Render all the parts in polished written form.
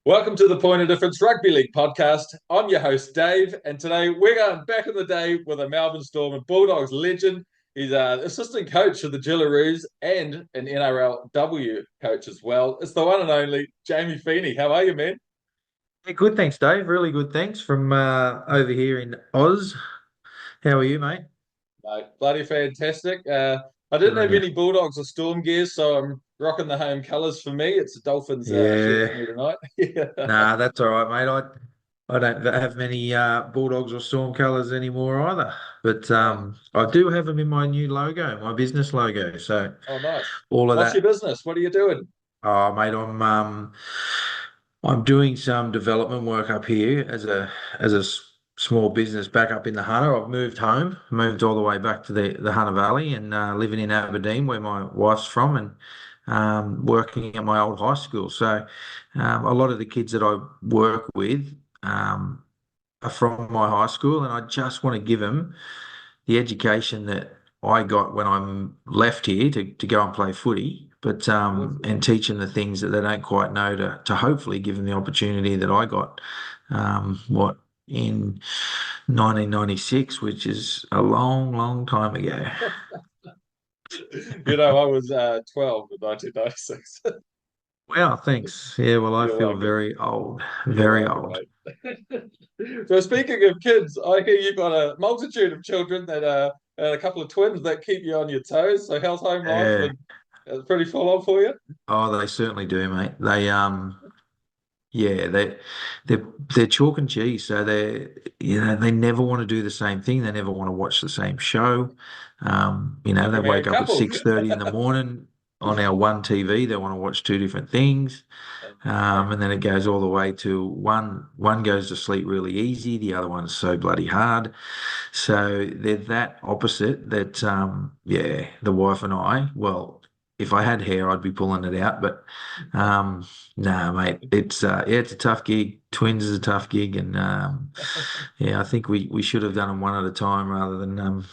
Welcome to the Point of Difference Rugby League podcast. I'm your host, Dave, and today we're going back in the day with a Melbourne Storm and Bulldogs legend. He's an assistant coach of the Jillaroos and an NRLW coach as well. It's the one and only Jamie Feeney. How are you, man? Yeah, good, thanks, Dave. Really good, thanks from over here in Oz. How are you, mate? Mate, bloody fantastic. I Good didn't on have you. any Bulldogs or Storm gears, so I'm rocking the home colours for me. It's a Dolphins shirt Yeah, for me tonight. Yeah. nah, that's all right, mate. I don't have many Bulldogs or Storm colours anymore either, but No. I do have them in my new logo, my business logo. So Oh, nice. all of What's your that. business? What are you doing? Oh, mate, I'm doing some development work up here as a small business back up in the Hunter. I've moved home, moved all the way back to the Hunter Valley and living in Aberdeen where my wife's from and working at my old high school. So a lot of the kids that I work with are from my high school and I just want to give them the education that I got when I left here to go and play footy, but and teach them the things that they don't quite know to hopefully give them the opportunity that I got, what in 1996, which is a long, long time ago. I was 12 in 1996. Well, thanks. Yeah, well, I You're feel welcome. very old, You're very welcome, old. mate. So speaking of kids, I hear you've got a multitude of children that and a couple of twins that keep you on your toes. So how's home life? Yeah. And it's pretty full on for you. Oh, they certainly do, mate. Yeah, they're chalk and cheese. So they never want to do the same thing. They never want to watch the same show. Like They a wake married up at couple. 6:30 in the morning on our one TV. They want to watch two different things. And then it goes all the way to one goes to sleep really easy, the other one's so bloody hard. So they're that opposite that yeah, the wife and I, well, if I had hair, I'd be pulling it out, but nah, mate, yeah, it's a tough gig. Twins is a tough gig, and yeah, I think we should have done them one at a time rather than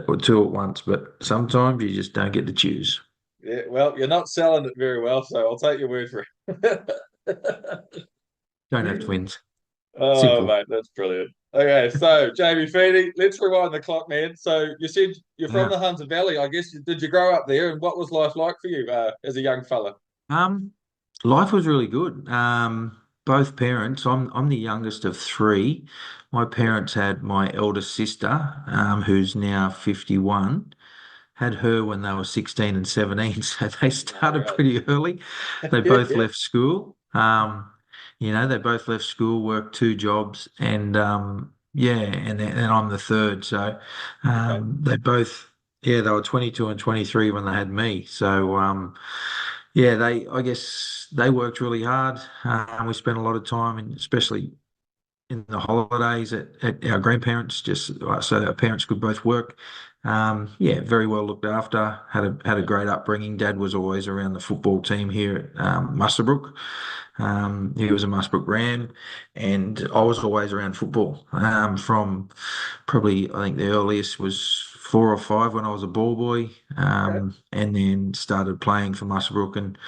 or two at once. But sometimes you just don't get to choose. Yeah, well, you're not selling it very well, so I'll take your word for Don't have it. twins. Oh, Simple. mate, that's brilliant. Okay, so Jamie Feeney, let's rewind the clock, man. So you said you're from Yeah. the Hunter Valley. I guess did you grow up there, and what was life like for you as a young fella? Um, Life was really good. Both parents. I'm the youngest of three. My Yeah. parents had my eldest sister, who's now 51. Had her when they were 16 and 17, so they started Right. pretty early. They both left school. They both left school, worked two jobs, and yeah, and I'm the third. So Okay. they both, yeah, they were 22 and 23 when they had me. So yeah, I guess they worked really hard. We spent a lot of time, and especially in the holidays at our grandparents, just so our parents could both work. Yeah, very well looked after. Had a Yeah. great upbringing. Dad was always around the football team here at Muswellbrook. He was a Muswellbrook Ram, and I was always around football. From probably I think the earliest was 4 or 5 when I was a ball boy, Okay. and then started playing for Muswellbrook and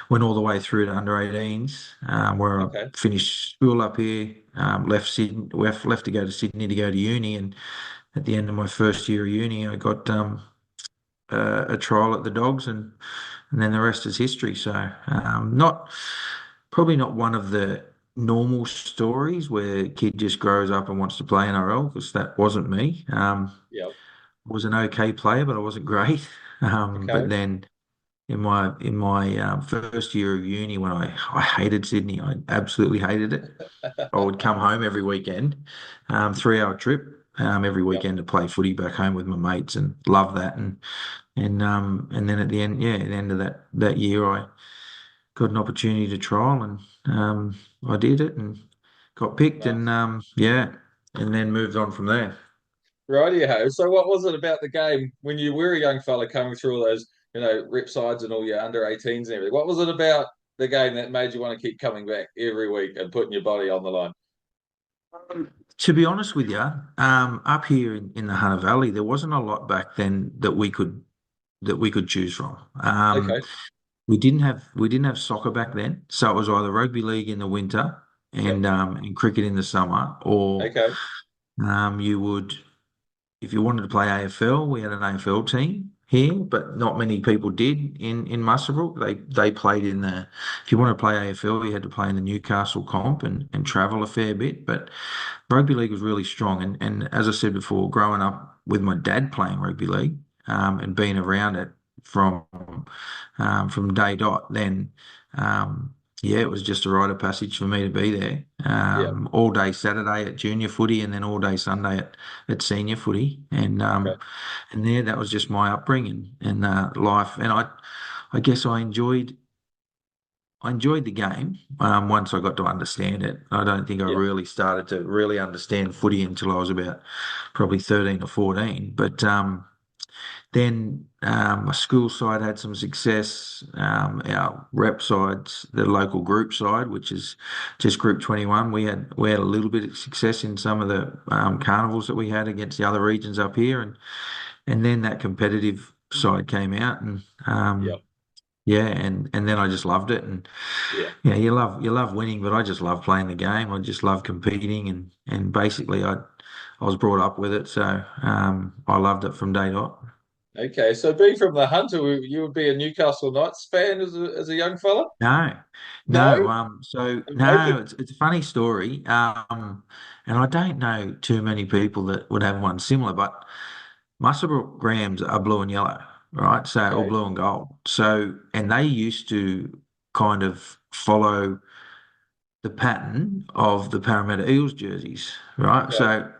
went all the way through to under 18s, where I Okay. finished school up here, left Sydney, left to go to Sydney to go to uni, and at the end of my first year of uni, I got a trial at the Dogs, and then the rest is history. So not probably not one of the normal stories where a kid just grows up and wants to play NRL because that wasn't me. Yeah. Was an okay player, but I wasn't great. But Okay. then in my first year of uni, when I hated Sydney, I absolutely hated it. I would come home every weekend, 3 hour trip, every Yeah. weekend to play footy back home with my mates and love that. And then at the end, yeah, at the end of that year, I got an opportunity to trial and I did it and got picked and Nice. yeah, and then moved on from there. Rightio. So what was it about the game when you were a young fella coming through all those, rep sides and all your under 18s and everything? What was it about the game that made you want to keep coming back every week and putting your body on the line? To be honest with you, up here in the Hunter Valley, there wasn't a lot back then that we could choose from. Okay. we didn't have soccer back then, so it was either rugby league in the winter Yep. and cricket in the summer, or Okay. you would. If you wanted to play AFL, we had an AFL team here, but not many people did in Muswellbrook. They played in the. If you want to play AFL, you had to play in the Newcastle comp and travel a fair bit. But rugby league was really strong, and as I said before, growing up with my dad playing rugby league and being around it from day dot, then. Yeah, it was just a rite of passage for me to be there. Yeah. All day Saturday at junior footy, and then all day Sunday at senior footy, Okay. and there that was just my upbringing and life. And I guess I enjoyed the game once I got to understand it. I don't think I Yeah. really started to really understand footy until I was about probably 13 or 14. But then my school side had some success. Our rep sides, the local group side, which is just Group 21, we had a little bit of success in some of the carnivals that we had against the other regions up here, and then that competitive side came out, and Yeah. yeah, and then I just loved it, and Yeah. yeah, you love winning, but I just love playing the game. I just love competing, and basically I was brought up with it, so I loved it from day dot. Okay. So being from the Hunter, you would be a Newcastle Knights fan as a young fella? No, no. No? So no, Amazing. it's a funny story. And I don't know too many people that would have one similar, but Muswellbrook Grams are blue and yellow, right? So, or Okay. blue and gold. So, and they used to kind of follow the pattern of the Parramatta Eels jerseys, right? Okay. So,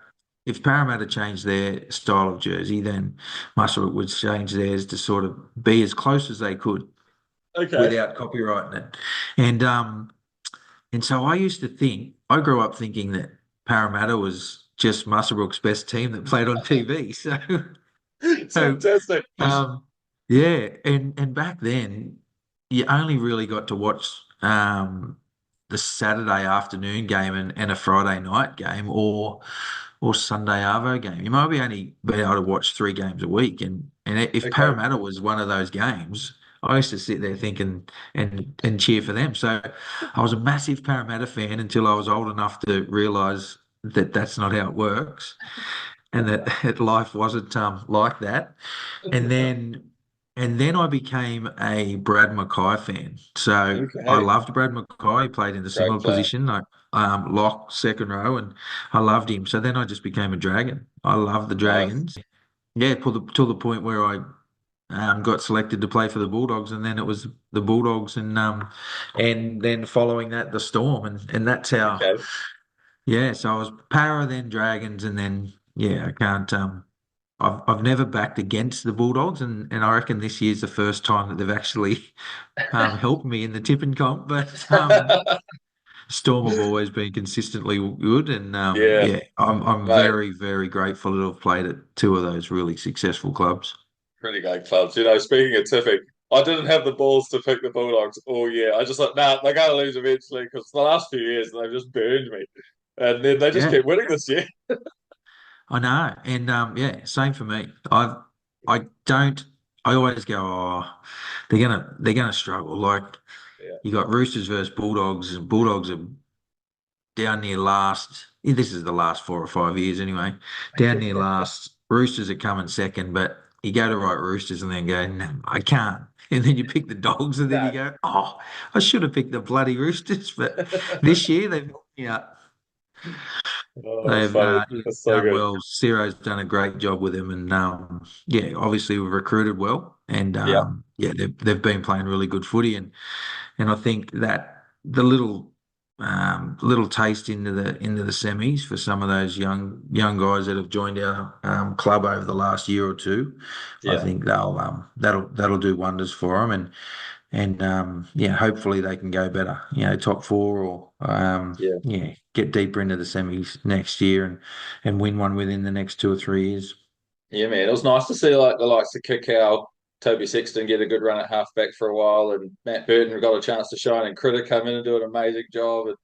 if Parramatta changed their style of jersey, then Muswellbrook would change theirs to sort of be as close as they could Okay. without copyrighting it. And so I used to think, I grew up thinking that Parramatta was just Muswellbrook's best team that played on TV. So Fantastic. yeah, and back then you only really got to watch the Saturday afternoon game and a Friday night game or Sunday Arvo game. You might be only be able to watch 3 games a week, and if Okay. Parramatta was one of those games, I used to sit there thinking and cheer for them. So I was a massive Parramatta fan until I was old enough to realise that that's not how it works, and that life wasn't like that. And then and then I became a Brad Mackay fan. So I Okay. loved Brad Mackay. He played in the Great similar player. position, like lock, second row, and I loved him. So then I just became a Dragon. I loved the Nice. Dragons. Yeah, till the point where I got selected to play for the Bulldogs, and then it was the Bulldogs, and then following that the Storm, and that's how. Okay. Yeah, so I was Para, then Dragons, and then yeah, I can't. I've never backed against the Bulldogs, and I reckon this year's the first time that they've actually helped me in the tipping comp. But Storm have always been consistently good, and Yeah, yeah, I'm mate. very very grateful to have played at 2 of those really successful clubs. Pretty great clubs. Speaking of tipping, I didn't have the balls to pick the Bulldogs all year. I just thought, nah, they're going to lose eventually because the last few years they've just burned me. And then they just Yeah, kept winning this year. I know, and yeah, same for me. I don't. I always go, oh, they're gonna struggle. Like Yeah. you got Roosters versus Bulldogs, and Bulldogs are down near last. This is the last 4 or 5 years anyway. Down near last. Roosters are coming second, but you go to write Roosters and then go, no, I can't. And then you pick the Dogs, and then you No. go, oh, I should have picked the bloody Roosters. But this year they've helped me out. Oh, it's They've funny. It's so done good. well. Ciro's done a great job with them, and yeah, obviously we've recruited well, and Yeah. yeah, they've been playing really good footy, and I think that the little taste into the semis for some of those young guys that have joined our club over the last year or two, I Yeah. think that'll do wonders for them, and yeah, hopefully they can go better, top four or Yeah. yeah, get deeper into the semis next year and win one within the next 2 or 3 years. Yeah, man. It was nice to see like the likes of Kikau, Toby Sexton get a good run at halfback for a while, and Matt Burton got a chance to shine, and Critter come in and do an amazing job, and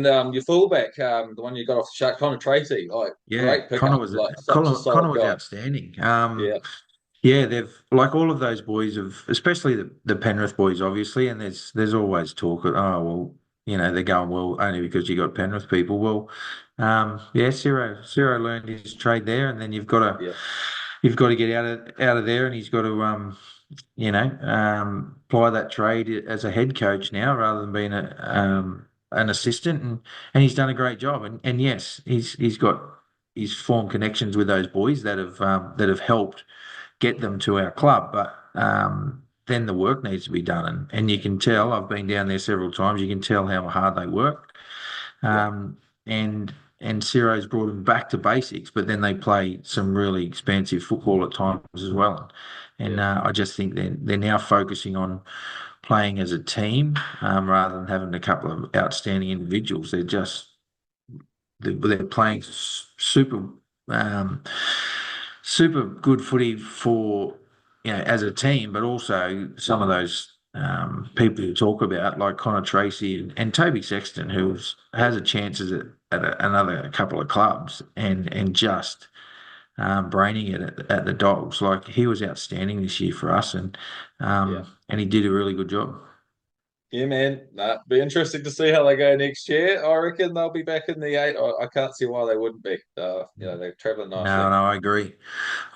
Yeah, your fullback, the one you got off the shark, Connor Tracy, like yeah. great pickup, like such a Connor solid was guy. outstanding. Yeah. Yeah, they've like all of those boys of, especially the Penrith boys, obviously, and there's always talk of, oh well, they're going well only because you got Penrith people. Well, yeah, Ciro learned his trade there, and then Yeah, you've got to get out of there, and he's got to apply that trade as a head coach now rather than being an assistant, and he's done a great job, and yes, he's formed connections with those boys that have helped get them to our club. But then the work needs to be done, and you can tell. I've been down there several times. You can tell how hard they work. yeah, Um, and Ciro's brought them back to basics, but then they play some really expansive football at times as well. And yeah, I just think they're now focusing on playing as a team rather than having a couple of outstanding individuals. They're playing um, super good footy for as a team, but also some of those people you talk about, like Connor Tracy and Toby Sexton, who has a chances at another couple of clubs and just braining it at the Dogs. Like he was outstanding this year for us, yeah. and he did a really good job. Yeah, man. Nah, be interesting to see how they go next year. I reckon they'll be back in the eight. I can't see why they wouldn't be. They're traveling nicely. No, I agree.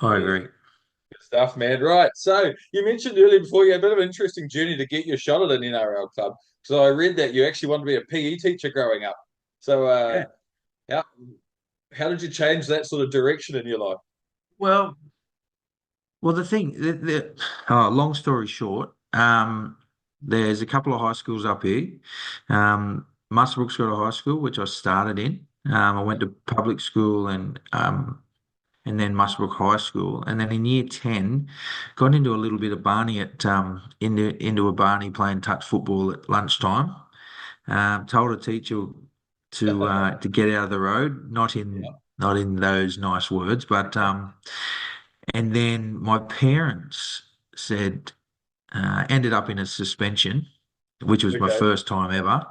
I Yeah, agree. good stuff, man. Right. So you mentioned earlier before you had a bit of an interesting journey to get your shot at an NRL club. So I read that you actually wanted to be a PE teacher growing up. So Yeah. how how did you change that sort of direction in your life? Well, the thing, long story short, there's a couple of high schools up here. Muswellbrook's got a high school which I started in. I went to public school and then Muswellbrook High School, and then in year 10, got into a little bit of Barney into a Barney playing touch football at lunchtime. Told a teacher to get out of the road, Yeah. not in those nice words, but and then my parents said, ended up in a suspension, which was my Okay. first time ever.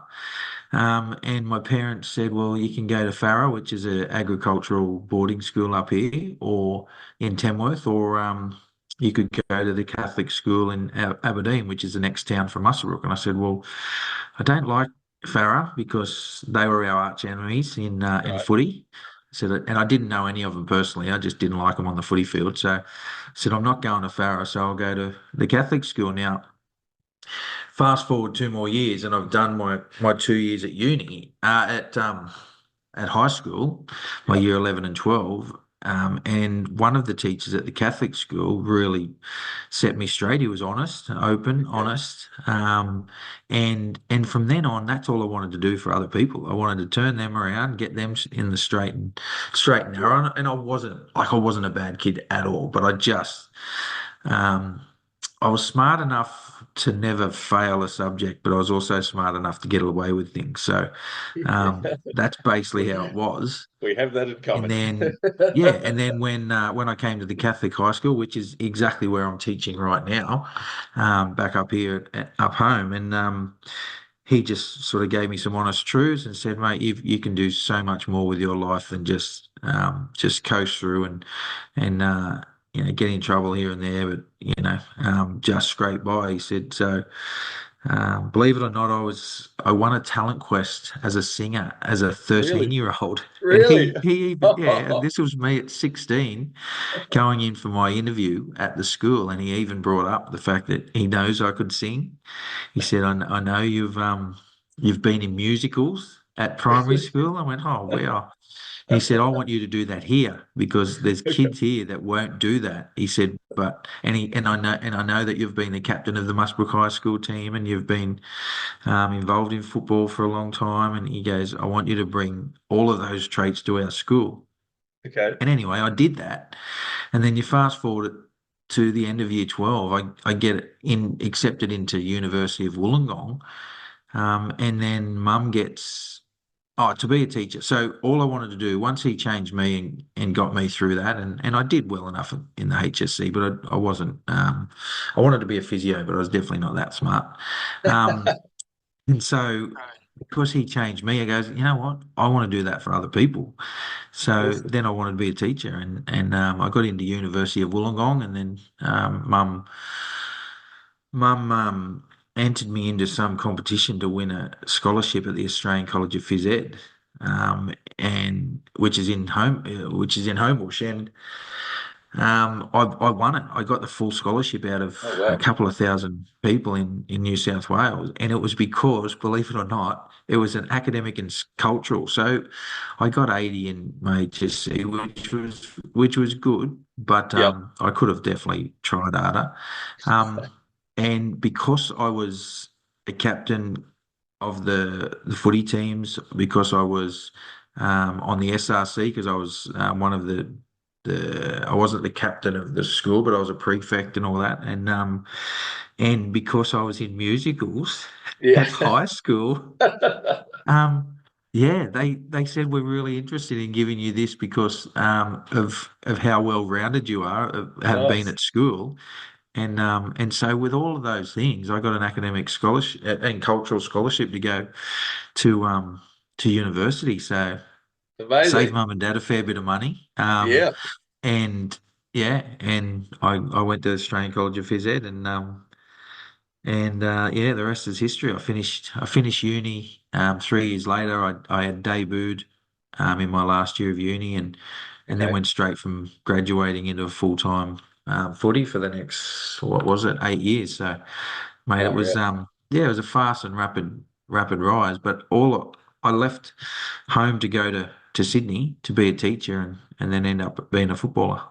And my parents said, well, you can go to Farrer, which is an agricultural boarding school up here, or in Tamworth, or you could go to the Catholic school in Aberdeen, which is the next town from Muswellbrook. And I said, well, I don't like Farrer because they were our arch enemies in Right. footy. Said, and I didn't know any of them personally. I just didn't like them on the footy field. So I said, I'm not going to Farrer, so I'll go to the Catholic school. Now, fast forward 2 more years, and I've done my 2 years at uni, at high school, my Yeah. year 11 and 12. And one of the teachers at the Catholic school really set me straight. He was honest, open, Okay. honest. And from then on, that's all I wanted to do for other people. I wanted to turn them around, get them in the straight and Yeah. narrow. And I wasn't a bad kid at all, but um, I was smart enough to never fail a subject, but I was also smart enough to get away with things. So that's basically how it was. We have that in And common. then, yeah, and then when I came to the Catholic high school, which is exactly where I'm teaching right now, back up here up home, and he just sort of gave me some honest truths and said, "Mate, you can do so much more with your life than just coast through and get in trouble here and there, but just scrape by." He said so. Believe it or not, I won a talent quest as a singer as a 13 Really? year old. And Really? he even, yeah, and this was me at 16 going in for my interview at the school. And he even brought up the fact that he knows I could sing. He said, I know you've been in musicals at primary school. I went, oh, wow. He said, I want you to do that here because there's Okay. kids here that won't do that. He said, but and I know that you've been the captain of the Musbrook High School team and you've been involved in football for a long time. And he goes, I want you to bring all of those traits to our school. Okay. And anyway, I did that. And then you fast forward it to the end of year 12, I get accepted into University of Wollongong. And then mum gets, oh, to be a teacher. So all I wanted to do, once he changed me and got me through that, and I did well enough in the HSC, but I wasn't, I wanted to be a physio, but I was definitely not that smart. Um, and so because he changed me, he goes, you know what? I want to do that for other people. So Awesome. then I wanted to be a teacher, and I got into University of Wollongong, and then mum entered me into some competition to win a scholarship at the Australian College of Phys Ed, and which is in Homebush, and I won it. I got the full scholarship out of Oh a wow. couple of thousand people in New South Wales. And it was because, believe it or not, it was an academic and cultural. So I got 80 in my HSC, which was good, but Yep. I could have definitely tried harder. Um, and because I was a captain of the footy teams, because I was on the SRC, because I was one of the I wasn't the captain of the school, but I was a prefect and all that. And because I was in musicals Yeah. at high school, um, yeah, they said we're really interested in giving you this because of how well rounded you are, have been Nice. at school. And so with all of those things, I got an academic scholarship and cultural scholarship to go to university. So Amazing. saved mum and dad a fair bit of money. Yeah. And yeah, and I went to Australian College of Phys Ed, and yeah, the rest is history. I finished uni 3 years later. I had debuted in my last year of uni, and then Okay. went straight from graduating into full time footy for the next, what was it, 8 years. So, mate, it Far was out. yeah, it was a fast and rapid rise. But all I left home to go to Sydney to be a teacher, and then end up being a footballer.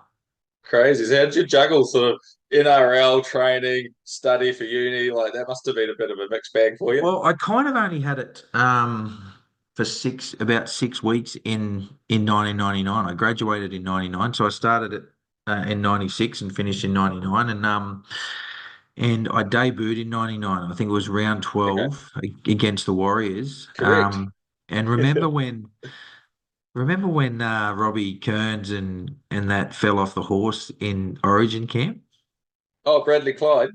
Crazy. So how did you juggle sort of NRL training, study for uni? Like that must have been a bit of a mixed bag for you. Well, I kind of only had it for about 6 weeks in 1999. I graduated in 99, so I started it in 96 and finished in 99, and I debuted in 99. I think it was round Okay. 12 against the Warriors. Correct. And remember when Robbie Kearns and that fell off the horse in Origin camp? Oh, Bradley Clyde.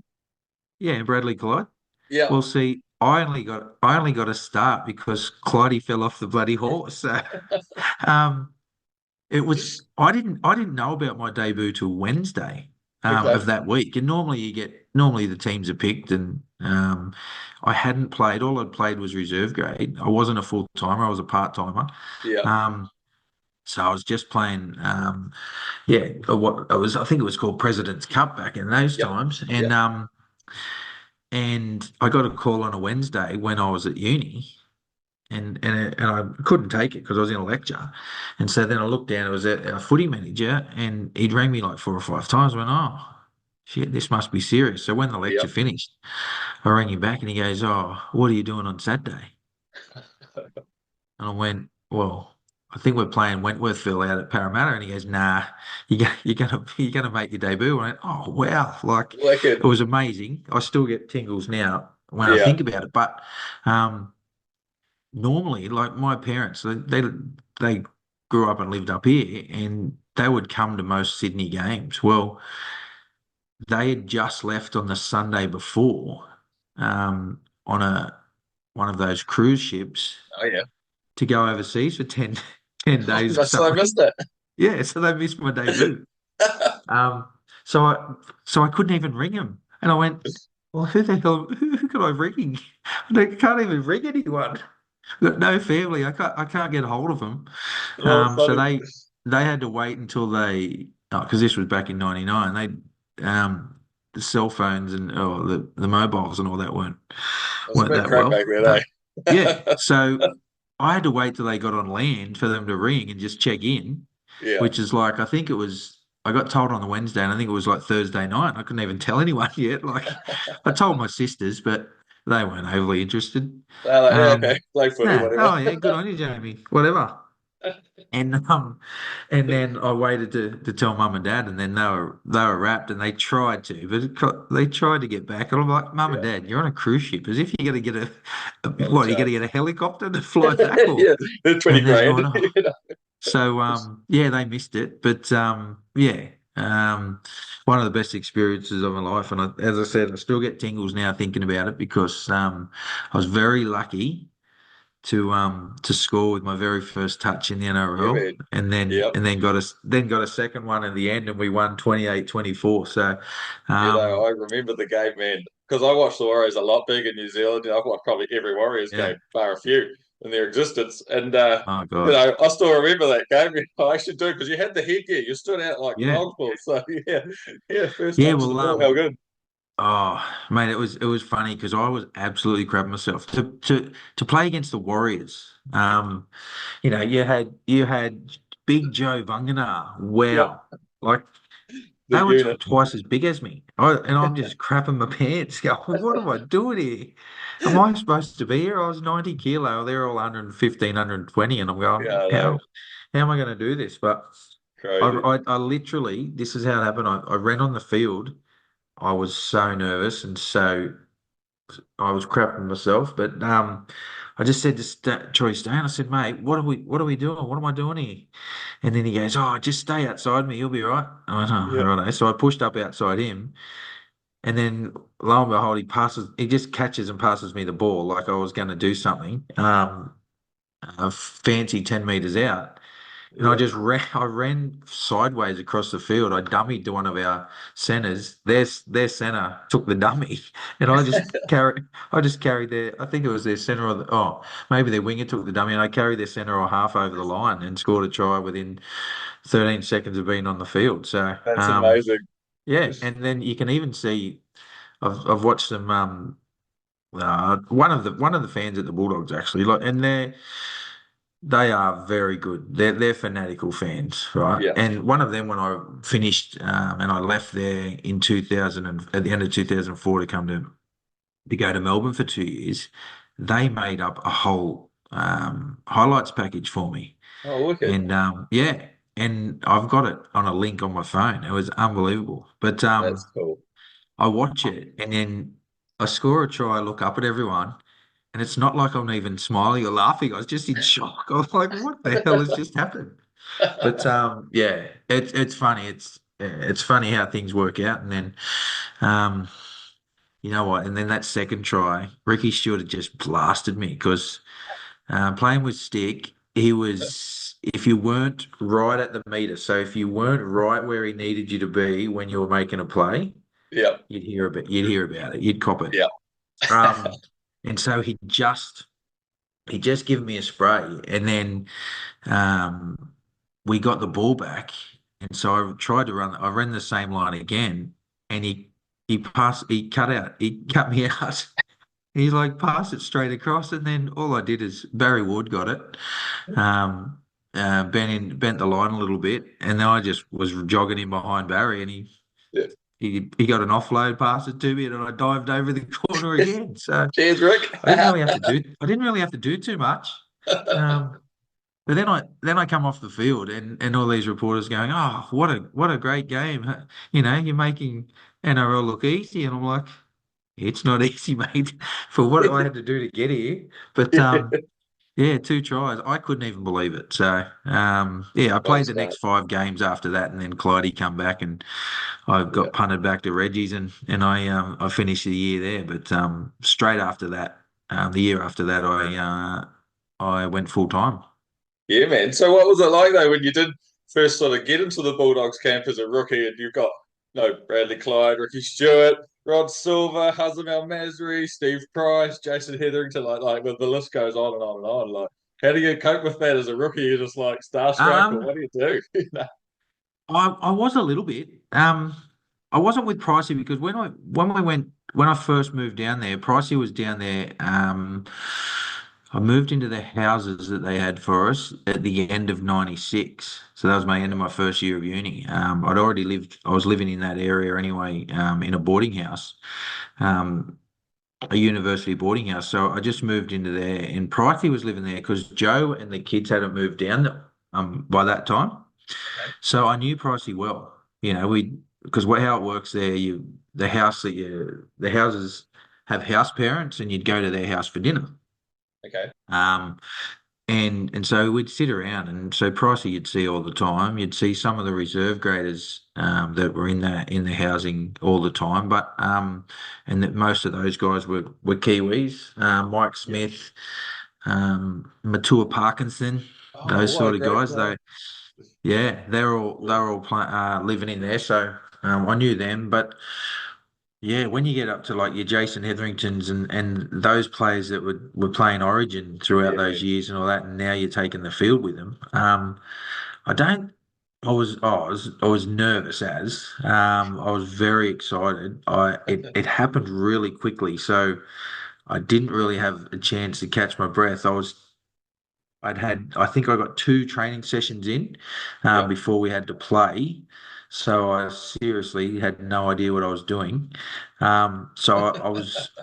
Yeah, Bradley Clyde. Yeah. Well, see, I only got a start because Clyde fell off the bloody horse. So, um, it was I didn't know about my debut till Wednesday Okay. of that week. And normally the teams are picked, and I hadn't played. All I'd played was reserve grade. I wasn't a full timer. I was a part timer. Yeah. Um, so I was just playing. Yeah, what it was. I think it was called President's Cup back in those Yep. times, and Yep. um. And I got a call on a Wednesday when I was at uni, and I couldn't take it because I was in a lecture. And so then I looked down, it was our footy manager, and he'd rang me like 4 or 5 times. I went, oh, shit, this must be serious. So when the lecture Yep. finished, I rang him back and he goes, oh, what are you doing on Saturday? And I went, well, I think we're playing Wentworthville out at Parramatta. And he goes, nah, you're gonna make your debut. I went, oh wow, like it Wicked. was amazing. I still get tingles now when I Yeah. think about it. But um, normally, like my parents, they grew up and lived up here, and they would come to most Sydney games. Well, they had just left on the Sunday before on a one of those cruise ships Oh yeah. to go overseas for 10 I days or must I something. missed it. Yeah, so they missed my debut. Um, so I couldn't even ring him, and I went, "Well, who the hell? Who can I ring? I can't even ring anyone. Got no family. I can't get a hold of them." Oh, So funny. they had to wait until because this was back in '99. The cell phones and the mobiles and all that weren't It was a weren't bit that crap well. back then, Yeah, eh? so I had to wait till they got on land for them to ring and just check in, Yeah. which is like, I think it was, I got told on the Wednesday, and I think it was like Thursday night. I couldn't even tell anyone yet. Like, I told my sisters, but they weren't overly interested. They're like, yeah, Um, okay, play footy, nah, whatever. oh yeah, good on you, Jamie. Whatever. And then I waited to tell mum and dad, and then they were wrapped, and they tried to, but they tried to get back, and I'm like, mum and Yeah, dad, you're on a cruise ship, as if you're gonna get not a what? Are you gonna get chance. a helicopter to fly back, or? Yeah, the 20 And they're grand. going, oh. So yeah, they missed it, but yeah, one of the best experiences of my life, and as I said, I still get tingles now thinking about it because I was very lucky to score with my very first touch in the Yeah, NRL, man. and then Yep. got a second one in the end, and we won 28-24. So, I remember the game, man, because I watched the Warriors a lot big in New Zealand. I've watched probably every Warriors yeah. game, bar a few, in their existence. And, Oh God. I still remember that game. I actually do, because you had the headgear. You stood out like Yeah. dog balls. So, yeah, yeah, first Yeah. touch of the Well, ball. How good. oh mate, it was funny because I was absolutely crapping myself to play against the Warriors. You had Big Joe Vungana. Yep, Wow, like the they were unit. twice as big as me. And I'm just crapping my pants. Going, what am I doing here? Am I supposed to be here? I was 90 kilo. They're all 115, 120, and I'm going, Yeah, I know. how am I going to do this? But Crazy. I literally, this is how it happened. I ran on the field. I was so nervous and so I was crapping myself. But I just said to Troy Stan, I said, mate, what are we doing? What am I doing here? And then he goes, oh, just stay outside me. You'll be right. I went, oh, Yep. righto. So I pushed up outside him. And then lo and behold, he just catches and passes me the ball like I was going to do something. A fancy 10 meters out. And Yep. I ran sideways across the field. I dummied to one of our centers. Their center took the dummy, and I just carried I think it was their center maybe their winger took the dummy, and I carried their center or half over the line and scored a try within 13 seconds of being on the field. So, That's amazing. yeah, and then you can even see I've watched them. One of the fans at the Bulldogs actually, like, and they are very good. They're fanatical fans, right? Yeah. And one of them, when I finished and I left there in 2000 and at the end of 2004 to come to go to Melbourne for 2 years, they made up a whole highlights package for me. Oh, wicked. And yeah, and I've got it on a link on my phone. It was unbelievable. But That's cool. I watch it and then I score a try, I look up at everyone. And it's not like I'm even smiling or laughing. I was just in shock. I was like, "What the hell has just happened?" But yeah, it's funny. It's funny how things work out. And then, um, you know what? And then that second try, Ricky Stewart had just blasted me because playing with stick, he was. If you weren't right at the meter, so if you weren't right where he needed you to be when you were making a play, Yep. you'd hear about it. You'd cop it. Yep. Um, and so he just given me a spray, and then we got the ball back, and so I tried to run. I ran the same line again, and he cut me out. He's like passed it straight across, and then all I did is Barry Wood got it, bent the line a little bit, and then I just was jogging in behind Barry, and he Yeah. he got an offload pass it to me, and I dived over the corner again. So. Cheers, Rick. I didn't really have to do too much. Um, but then I come off the field and all these reporters going, "Oh, what a great game! You're making NRL look easy," and I'm like, "It's not easy, mate, for what I had to do to get here." But yeah, two tries. I couldn't even believe it. So yeah, I played Nice, the mate. next 5 games after that, and then Clydie come back, and I Yeah. got punted back to Reggie's, and I finished the year there. But straight after that, the year after that, I went full time. Yeah, man. So what was it like though when you did first sort of get into the Bulldogs camp as a rookie and you've got Bradley Clyde, Ricky Stewart, Rod Silver, Hazem El Masri, Steve Price, Jason Hetherington, like the list goes on and on and on. Like, how do you cope with that as a rookie? You're just like starstruck, or Um, what do you do? I was a little bit. I wasn't with Pricey because when I first moved down there, Pricey was down there. I moved into the houses that they had for us at the end of '96. So that was my end of my first year of uni. I was living in that area anyway, in a boarding house, um, a university boarding house. So I just moved into there, and Pricey was living there because Joe and the kids hadn't moved down by that time. Okay. So I knew Pricey well. Because how it works there, the houses have house parents, and you'd go to their house for dinner. Okay. Um, and so we'd sit around, and so Pricey you'd see all the time. You'd see some of the reserve graders that were in the housing all the time, and that most of those guys were Kiwis. Mike Yep. Smith, Matua Parkinson, Oh, those what a sort of great guys. play. Yeah, Yeah. they're all living in there. So I knew them, but yeah, when you get up to like your Jason Hetheringtons and those players that were playing Origin throughout Yeah, those man. years and all that, and now you're taking the field with them. I don't. I was nervous I was very excited. It happened really quickly, so I didn't really have a chance to catch my breath. I think I got two training sessions in Yep. before we had to play. So I seriously had no idea what I was doing. I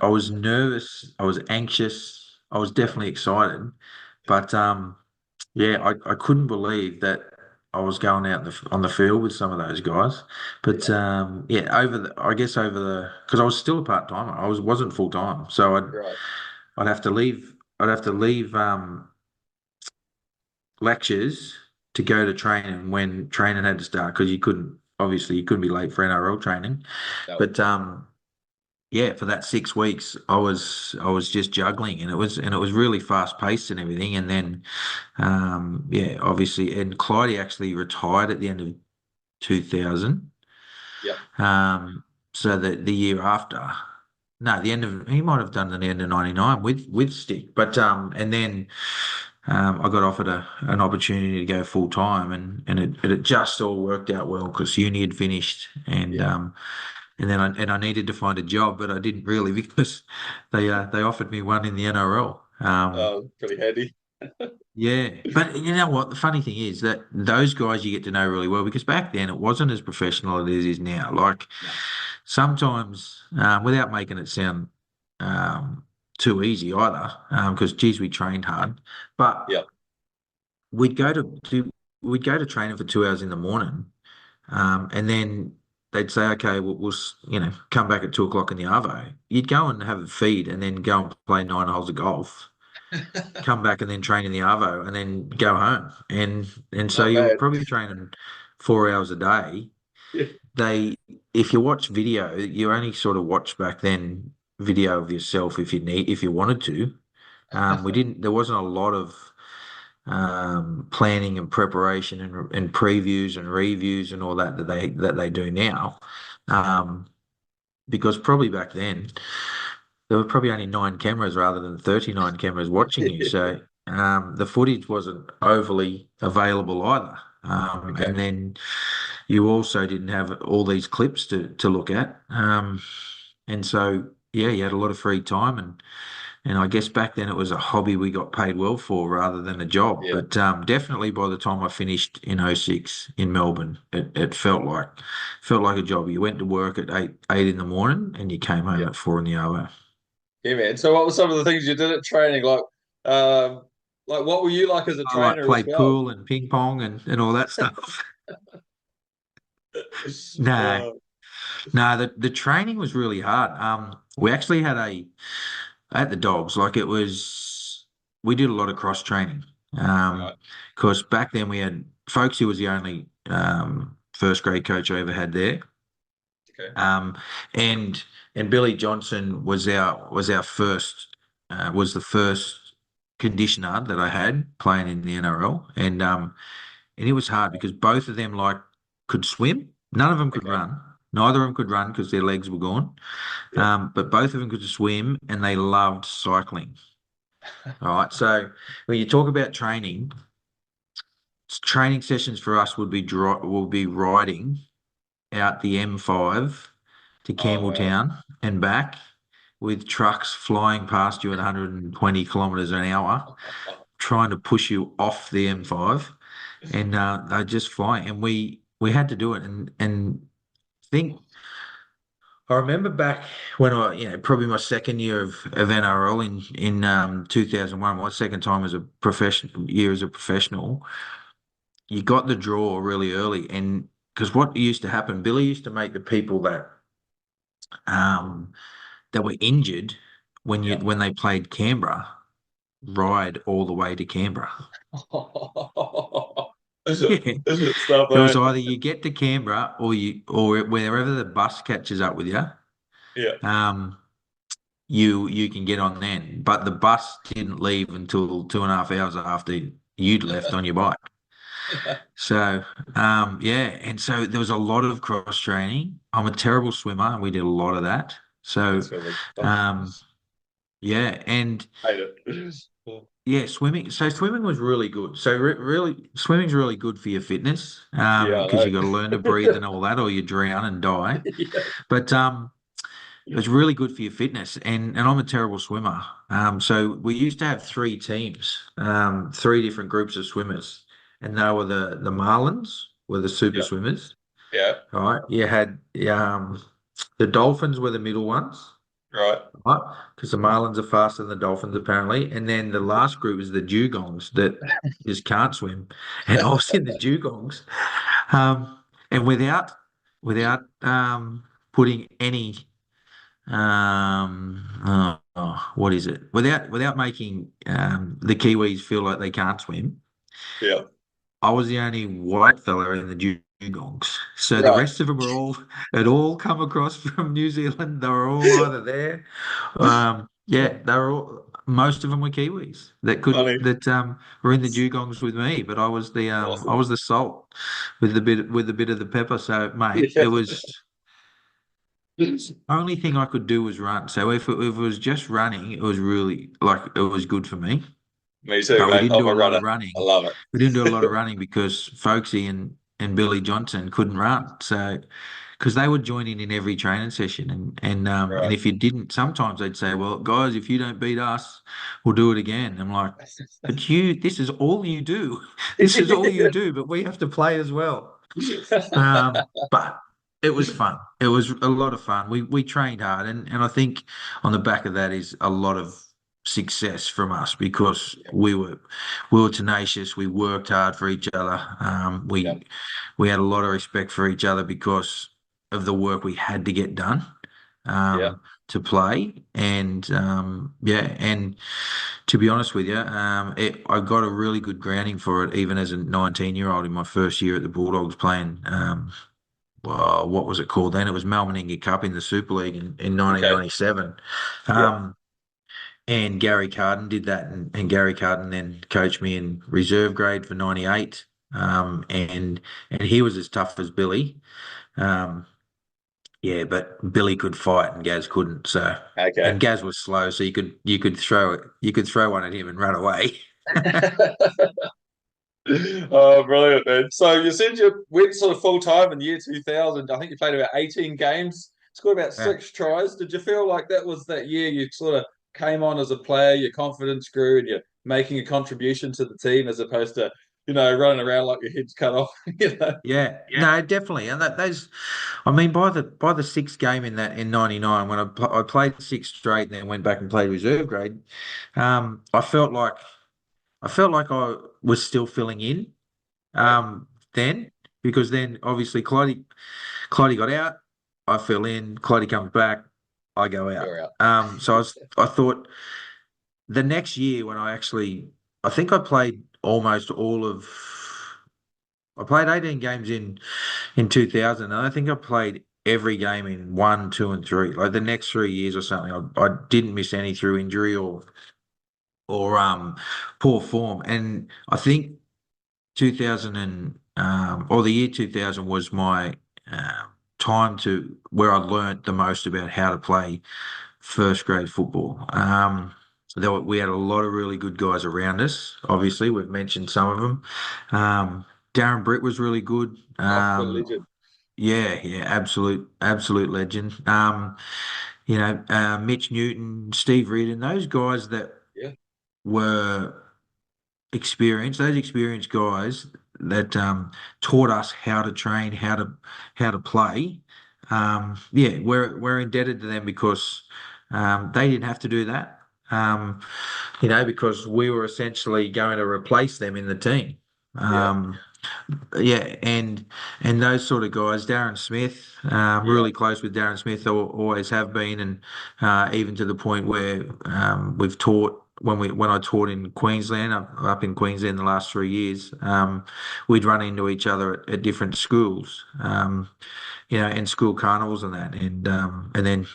was nervous. I was anxious. I was definitely excited, but yeah, I couldn't believe that I was going out in on the field with some of those guys. But Yeah. yeah, I guess over the because I was still a part timer. Wasn't full time, so Right. I'd have to leave. I'd have to leave. Lectures to go to training when training had to start because you couldn't be late for NRL training. No. But yeah, for that 6 weeks I was just juggling and it was really fast paced and everything. And then yeah, obviously and Clyde actually retired at the end of 2000. Yep. Um so that the year after. No, the end of he might have done the end of 99 with Stick. But and then I got offered an opportunity to go full time, and it just all worked out well because uni had finished, Yeah. and then I needed to find a job, but I didn't really because they offered me one in the NRL. Pretty handy. Yeah, but you know what? The funny thing is that those guys you get to know really well because back then it wasn't as professional as it is now. Like No. sometimes, without making it sound um, too easy either, because geez, we trained hard, but Yep. we'd go we'd go to training for 2 hours in the morning, and then they'd say, okay, you know come back at 2 o'clock in the arvo. You'd go and have a feed, and then go and play 9 holes of golf. Come back and then train in the arvo, and then go home. And so Not you were bad. probably training 4 hours a day. Yeah. They, if you watch video, you only sort of watch back then video of yourself if you wanted to. There wasn't a lot of planning and preparation and previews and reviews and all that they do now. Um, because probably back then there were probably only 9 cameras rather than 39 cameras watching you. So the footage wasn't overly available either. Okay. And then you also didn't have all these clips to look at. And so yeah, you had a lot of free time and I guess back then it was a hobby we got paid well for rather than a job. Yeah. But definitely by the time I finished in '06 in Melbourne, it felt like a job. You went to work at eight in the morning and you came home Yeah. at 4 in the hour. Yeah, man. So what were some of the things you did at training? Um, like what were you like as a I like trainer as play well? pool and ping pong and all that stuff. No, Uh, no, the training was really hard. We actually had at the Dogs, like we did a lot of cross training. right. Because back then we had Folksy was the only first grade coach I ever had there. Okay. Um, and Billy Johnson was our first was the first conditioner that I had playing in the NRL, and it was hard because both of them could swim. None of them could Okay. run. Neither of them could run because their legs were gone. Yep. But both of them could swim, and they loved cycling. All right. So when you talk about training sessions for us would be riding out the M5 to Oh wow. Campbelltown and back with trucks flying past you at 120 kilometers an hour, trying to push you off the M5, and they're just flying. And we had to do it. And think I remember back when probably my second year of NRL in 2001, my second time as a professional year as a professional. You got the draw really early, and because what used to happen, Billy used to make the people um, that were injured Yeah. when they played Canberra ride all the way to Canberra. Yeah, Stuff it was that. either you get to Canberra or wherever the bus catches up with you. Yeah. Um, you can get on then. But the bus didn't leave until 2.5 hours after you'd left on your bike. So, yeah, and so there was a lot of cross training. I'm a terrible swimmer, and we did a lot of that. So, That's really fun. um, yeah, and Hate it. yeah, swimming. So swimming was really good. So really, swimming's really good for your fitness, Yeah, I because know. you got to learn to breathe and all that, or you drown and die. Yeah. But it's really good for your fitness, and I'm a terrible swimmer. So we used to have three teams, three different groups of swimmers, and they were the Marlins were the super Yeah. swimmers. Yeah. All right, you had the Dolphins were the middle ones, Right. right? Because the Marlins are faster than the Dolphins apparently, and then the last group is the Dugongs that just can't swim, and I was in the Dugongs, and without putting any what is it? Without making the Kiwis feel like they can't swim, Yeah. I was the only white fella in the dugongs. So the Right. rest of them were all had all come across from New Zealand. They were all either there. Yeah, they were all. Most of them were Kiwis Funny. that were in the dugongs with me, but I Awesome. was the salt with a bit of the pepper. So mate, Yeah. it was. Only thing I could do was run. So if it was just running, it was really like it was good for me. Me too, But we mate. didn't I'm do a a lot runner. of I running. love it. We didn't do a lot of running because Folksy and Billy Johnson couldn't run. So because they would join in every training session, and Right. if you didn't, sometimes they'd say, "Well, guys, if you don't beat us, we'll do it again." I'm like, "But this is all you do. This is all you do. But we have to play as well." But it was fun. It was a lot of fun. We trained hard, and I think on the back of that is a lot of success from us because Yeah. we were tenacious. We worked hard for each other. Yeah. We had a lot of respect for each other because of the work we had to get done Yeah. to play. And yeah, and to be honest with you, I got a really good grounding for it, even as a 19-year-old in my first year at the Bulldogs playing. Well, what was it called then? It was Melbourne Cup in the Super League in Okay. 1997. Yeah. And Gary Carden did that, and Gary Carden then coached me in reserve grade for 98. And he was as tough as Billy. Um, yeah, but Billy could fight and Gaz couldn't. So, Okay. and Gaz was slow, so you could throw one at him and run away. Oh, brilliant, man. So you said you went sort of full time in year 2000. I think you played about 18 games, scored about Yeah. 6 tries. Did you feel like that was that year you sort of came on as a player, your confidence grew, and you're making a contribution to the team as opposed to, running around like your head's cut off, you know? Yeah, Yeah. no, definitely, and those, I mean, by the sixth game in '99 when I played six straight and then went back and played reserve grade, um, I felt like I felt like I was still filling in, Right. then because then obviously Clydie got out, I fill in, Clydie comes back, I go out. You're out. So I thought the next year when I think I played almost all of I played 18 games in 2000, and I think I played every game in one, two, and three. Like the next 3 years or something, I didn't miss any through injury or poor form. And I think 2000 or the year 2000 was my time to where I learnt the most about how to play first grade football. We had a lot of really good guys around us. Obviously, we've mentioned some of them. Darren Britt was really good. Oh, what a legend. Yeah, yeah, absolute legend. Mitch Newton, Steve Reardon, those guys that Yeah. were those experienced guys that taught us how to train, how to play. Yeah, we're indebted to them because they didn't have to do that. Um, because we were essentially going to replace them in the team. Yeah. Um, yeah, and those sort of guys, Darren Smith, Yeah. really close with Darren Smith, always have been, and even to the point where we've taught when I taught in Queensland, up in Queensland the last 3 years, we'd run into each other at different schools, and school carnivals and that, and then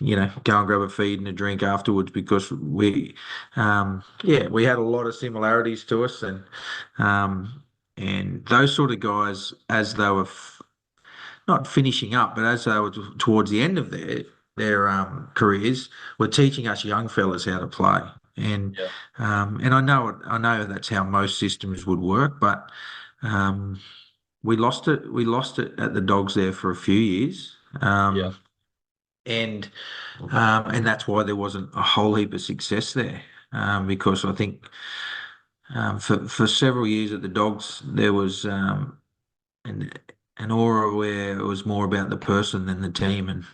go and grab a feed and a drink afterwards because we had a lot of similarities to us, and those sort of guys as they were not finishing up, but as they were towards the end of their careers, were teaching us young fellas how to play. And Yeah. I know that's how most systems would work, but we lost it. We lost it at the Dogs there for a few years, Yeah. and and that's why there wasn't a whole heap of success there. Because I think for several years at the Dogs there was an an aura where it was more about the person than the team, and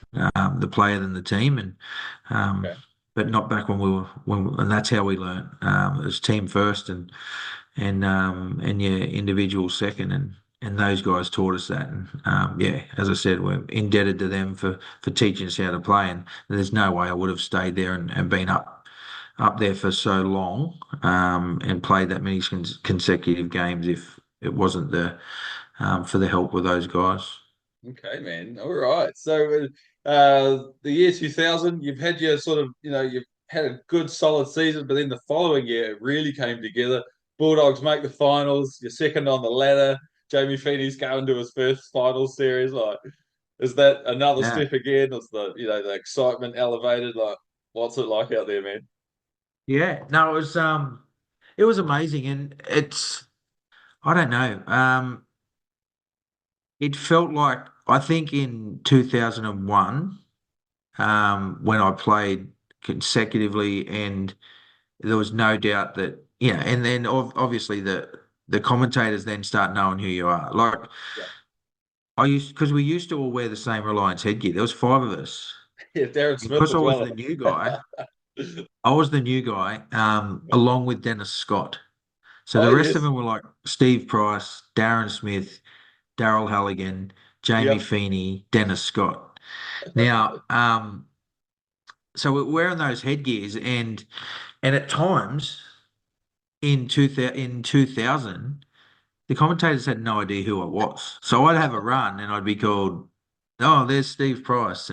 the player than the team, and um, Okay. but not back when we were and that's how we learned. It was team first, and yeah, individual second, and those guys taught us that, and yeah, as I said, we're indebted to them for teaching us how to play, and there's no way I would have stayed there and been up there for so long, and played that many consecutive games if it wasn't for the help with those guys. Okay, man. All right. So, the year 2000, you've had your sort of, you've had a good solid season, but then the following year it really came together. Bulldogs make the finals. You're second on the ladder. Jamie Feeney's going to his first final series. Like, is that another Yeah, step again? Is the excitement elevated? Like, what's it like out there, man? yeah. No, it was amazing, and I don't know. It felt like I think in 2001, when I played consecutively, and there was no doubt that, and then obviously the commentators then start knowing who you are. Like Yeah. because we used to all wear the same Reliance headgear. There was five of us. Yeah, Darren And Smith because I as was well. the new guy, along with Dennis Scott. So Oh, the rest of yes. them were like Steve Price, Darren Smith, Daryl Halligan, Jamie Yep. Feeney, Dennis Scott. Now, so we're wearing those headgears, and at times in 2000, the commentators had no idea who I was. So I'd have a run and I'd be called, "Oh, there's Steve Price,"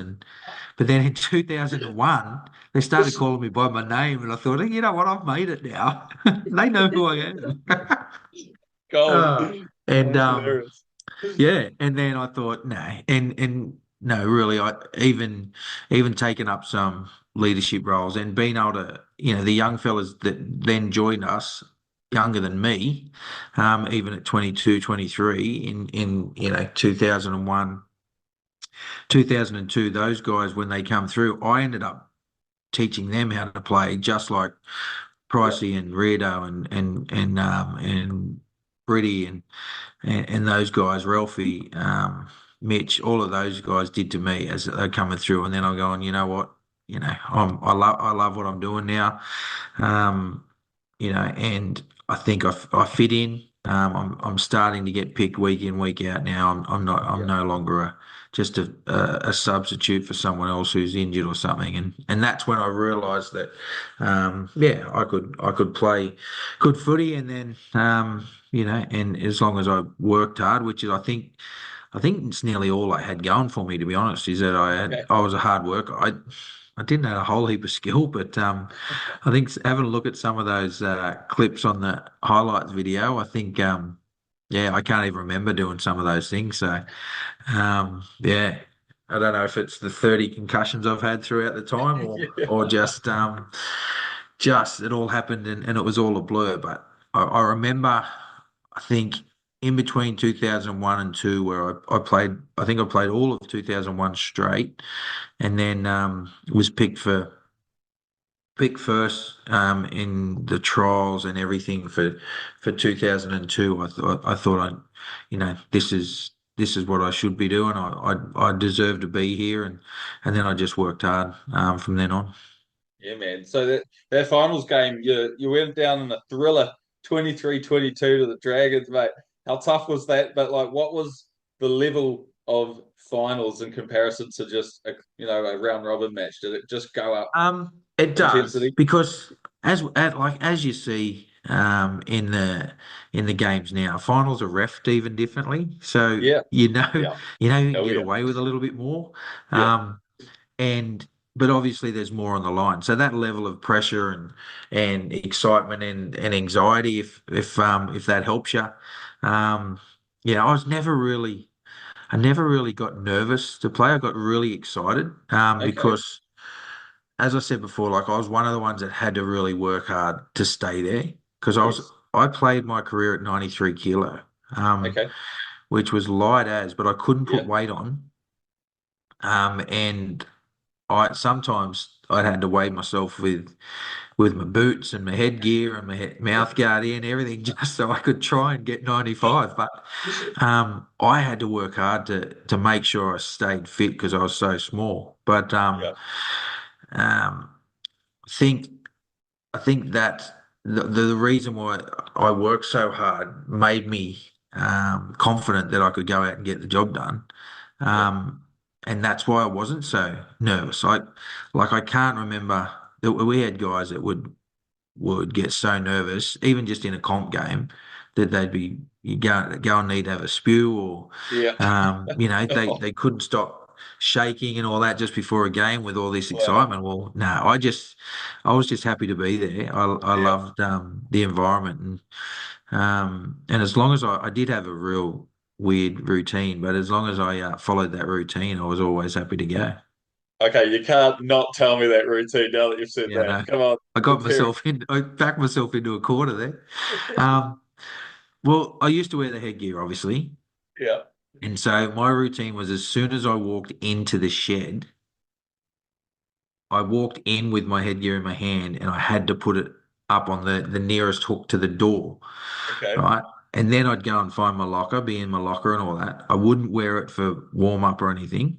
but then in 2001 they started calling me by my name, and I thought, "Hey, you know what? I've made it now. They know who I am." Gold. Oh, and That's hilarious. yeah, and then I thought, no, and no, really, I even taken up some leadership roles and being able to, the young fellas that then joined us, younger than me, even at 22, 23, in 2001, 2002, those guys when they come through, I ended up teaching them how to play just like Yeah. Pricey and Reardo and Britty and those guys, Ralphie, Mitch, all of those guys did to me as they're coming through, and then I'm going, you know what, I love what I'm doing now, um, and I think I fit in. I'm starting to get picked week in, week out now. I'm Yeah. no longer just a substitute for someone else who's injured or something, and that's when I realised that, yeah, I could play good footy, and then and as long as I worked hard, which is I think it's nearly all I had going for me, to be honest, is that Okay. I was a hard worker. I didn't have a whole heap of skill, but I think having a look at some of those clips on the highlights video, I think yeah, I can't even remember doing some of those things. So yeah, I don't know if it's the 30 concussions I've had throughout the time, or Yeah. just it all happened, and it was all a blur. But I remember, I think in between 2001 and 2, where I played, I think I played all of 2001 straight, and then was picked first in the trials and everything for 2002. I thought this is what I should be doing. I deserve to be here, and then I just worked hard from then on. Yeah, man. So that finals game, you went down in a thriller, 23-22 to the Dragons, mate. How tough was that? But like, what was the level of finals in comparison to just a round robin match? Did it just go up It does intensity? because as you see in the games now, finals are reffed even differently. So Yeah, you know yeah, you know you can oh get yeah, away with a little bit more. yeah, Um, and but obviously there's more on the line. So that level of pressure and excitement and anxiety, if that helps you, um, I never really got nervous to play. I got really excited okay, because, as I said before, like I was one of the ones that had to really work hard to stay there because yes, I played my career at 93 kilo, um, okay, which was light as, but I couldn't put yeah, weight on. And I sometimes I had to weigh myself with my boots and my headgear and my mouth guard in everything just so I could try and get 95. But I had to work hard to make sure I stayed fit because I was so small. But yeah, um, I think I think that the reason why I worked so hard made me confident that I could go out and get the job done. yeah, Um, and that's why I wasn't so nervous. I can't remember that we had guys that would get so nervous, even just in a comp game, that they'd be you go and need to have a spew or yeah. they couldn't stop shaking and all that just before a game with all this Wow, excitement. Well, no, I was just happy to be there. I yeah. loved the environment and as long as I did have a real weird routine, but as long as I followed that routine, I was always happy to go. Okay, you can't not tell me that routine now that you've said Yeah, that. no. Come on, let's hear I backed myself into a corner there. Um, well, I used to wear the headgear, obviously. it. Yeah, And so my routine was as soon as I walked into the shed, I walked in with my headgear in my hand and I had to put it up on the nearest hook to the door, okay, right? And then I'd go and find my locker, be in my locker and all that. I wouldn't wear it for warm up or anything.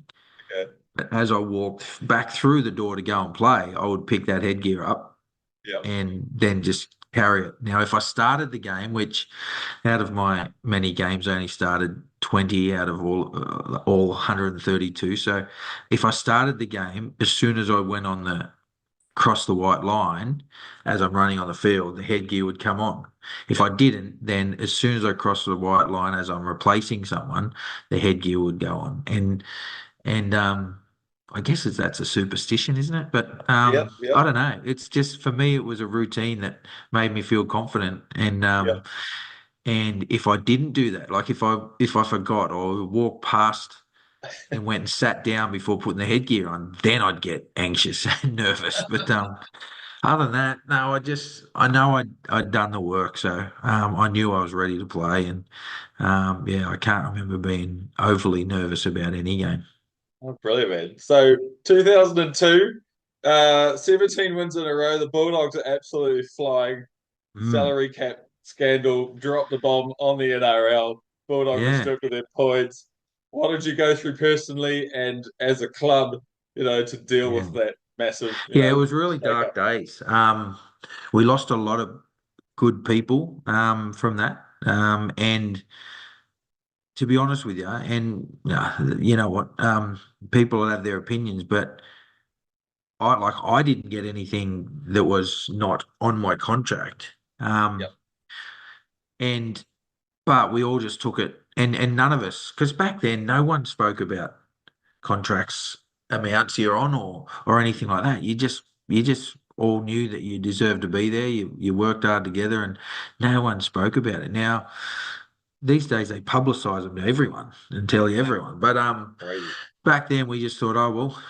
okay, But as I walked back through the door to go and play, I would pick that headgear up yeah, and then just carry it. Now, if I started the game, which out of my many games, I only started 20 out of all 132. So if I started the game, as soon as I went on the cross the white line, as I'm running on the field, the headgear would come on. If yeah, I didn't, then as soon as I crossed the white line as I'm replacing someone, the headgear would go on. And I guess that's a superstition, isn't it? But yeah, yeah, I don't know. It's just for me, it was a routine that made me feel confident. yeah. And if I didn't do that, like if I forgot or walked past and went and sat down before putting the headgear on, then I'd get anxious and nervous. But other than that, no, I know I'd done the work, so I knew I was ready to play, and yeah, I can't remember being overly nervous about any game. Oh, brilliant, man. So 2002, 17 wins in a row. The Bulldogs are absolutely flying. Mm, Salary cap scandal, dropped the bomb on the NRL. Bulldogs were yeah, stripped of their points. What did you go through personally and as a club, to deal yeah, with that massive, yeah. It was really dark breakup? days. We lost a lot of good people from that, and to be honest with you, and you know what, people have their opinions, but I didn't get anything that was not on my contract. Yep, And but we all just took it and none of us because back then no one spoke about contracts amounts you're on or anything like that. You just all knew that you deserved to be there. You worked hard together and no one spoke about it. Now these days they publicize them to everyone and tell everyone. But crazy. back then we just thought, oh well,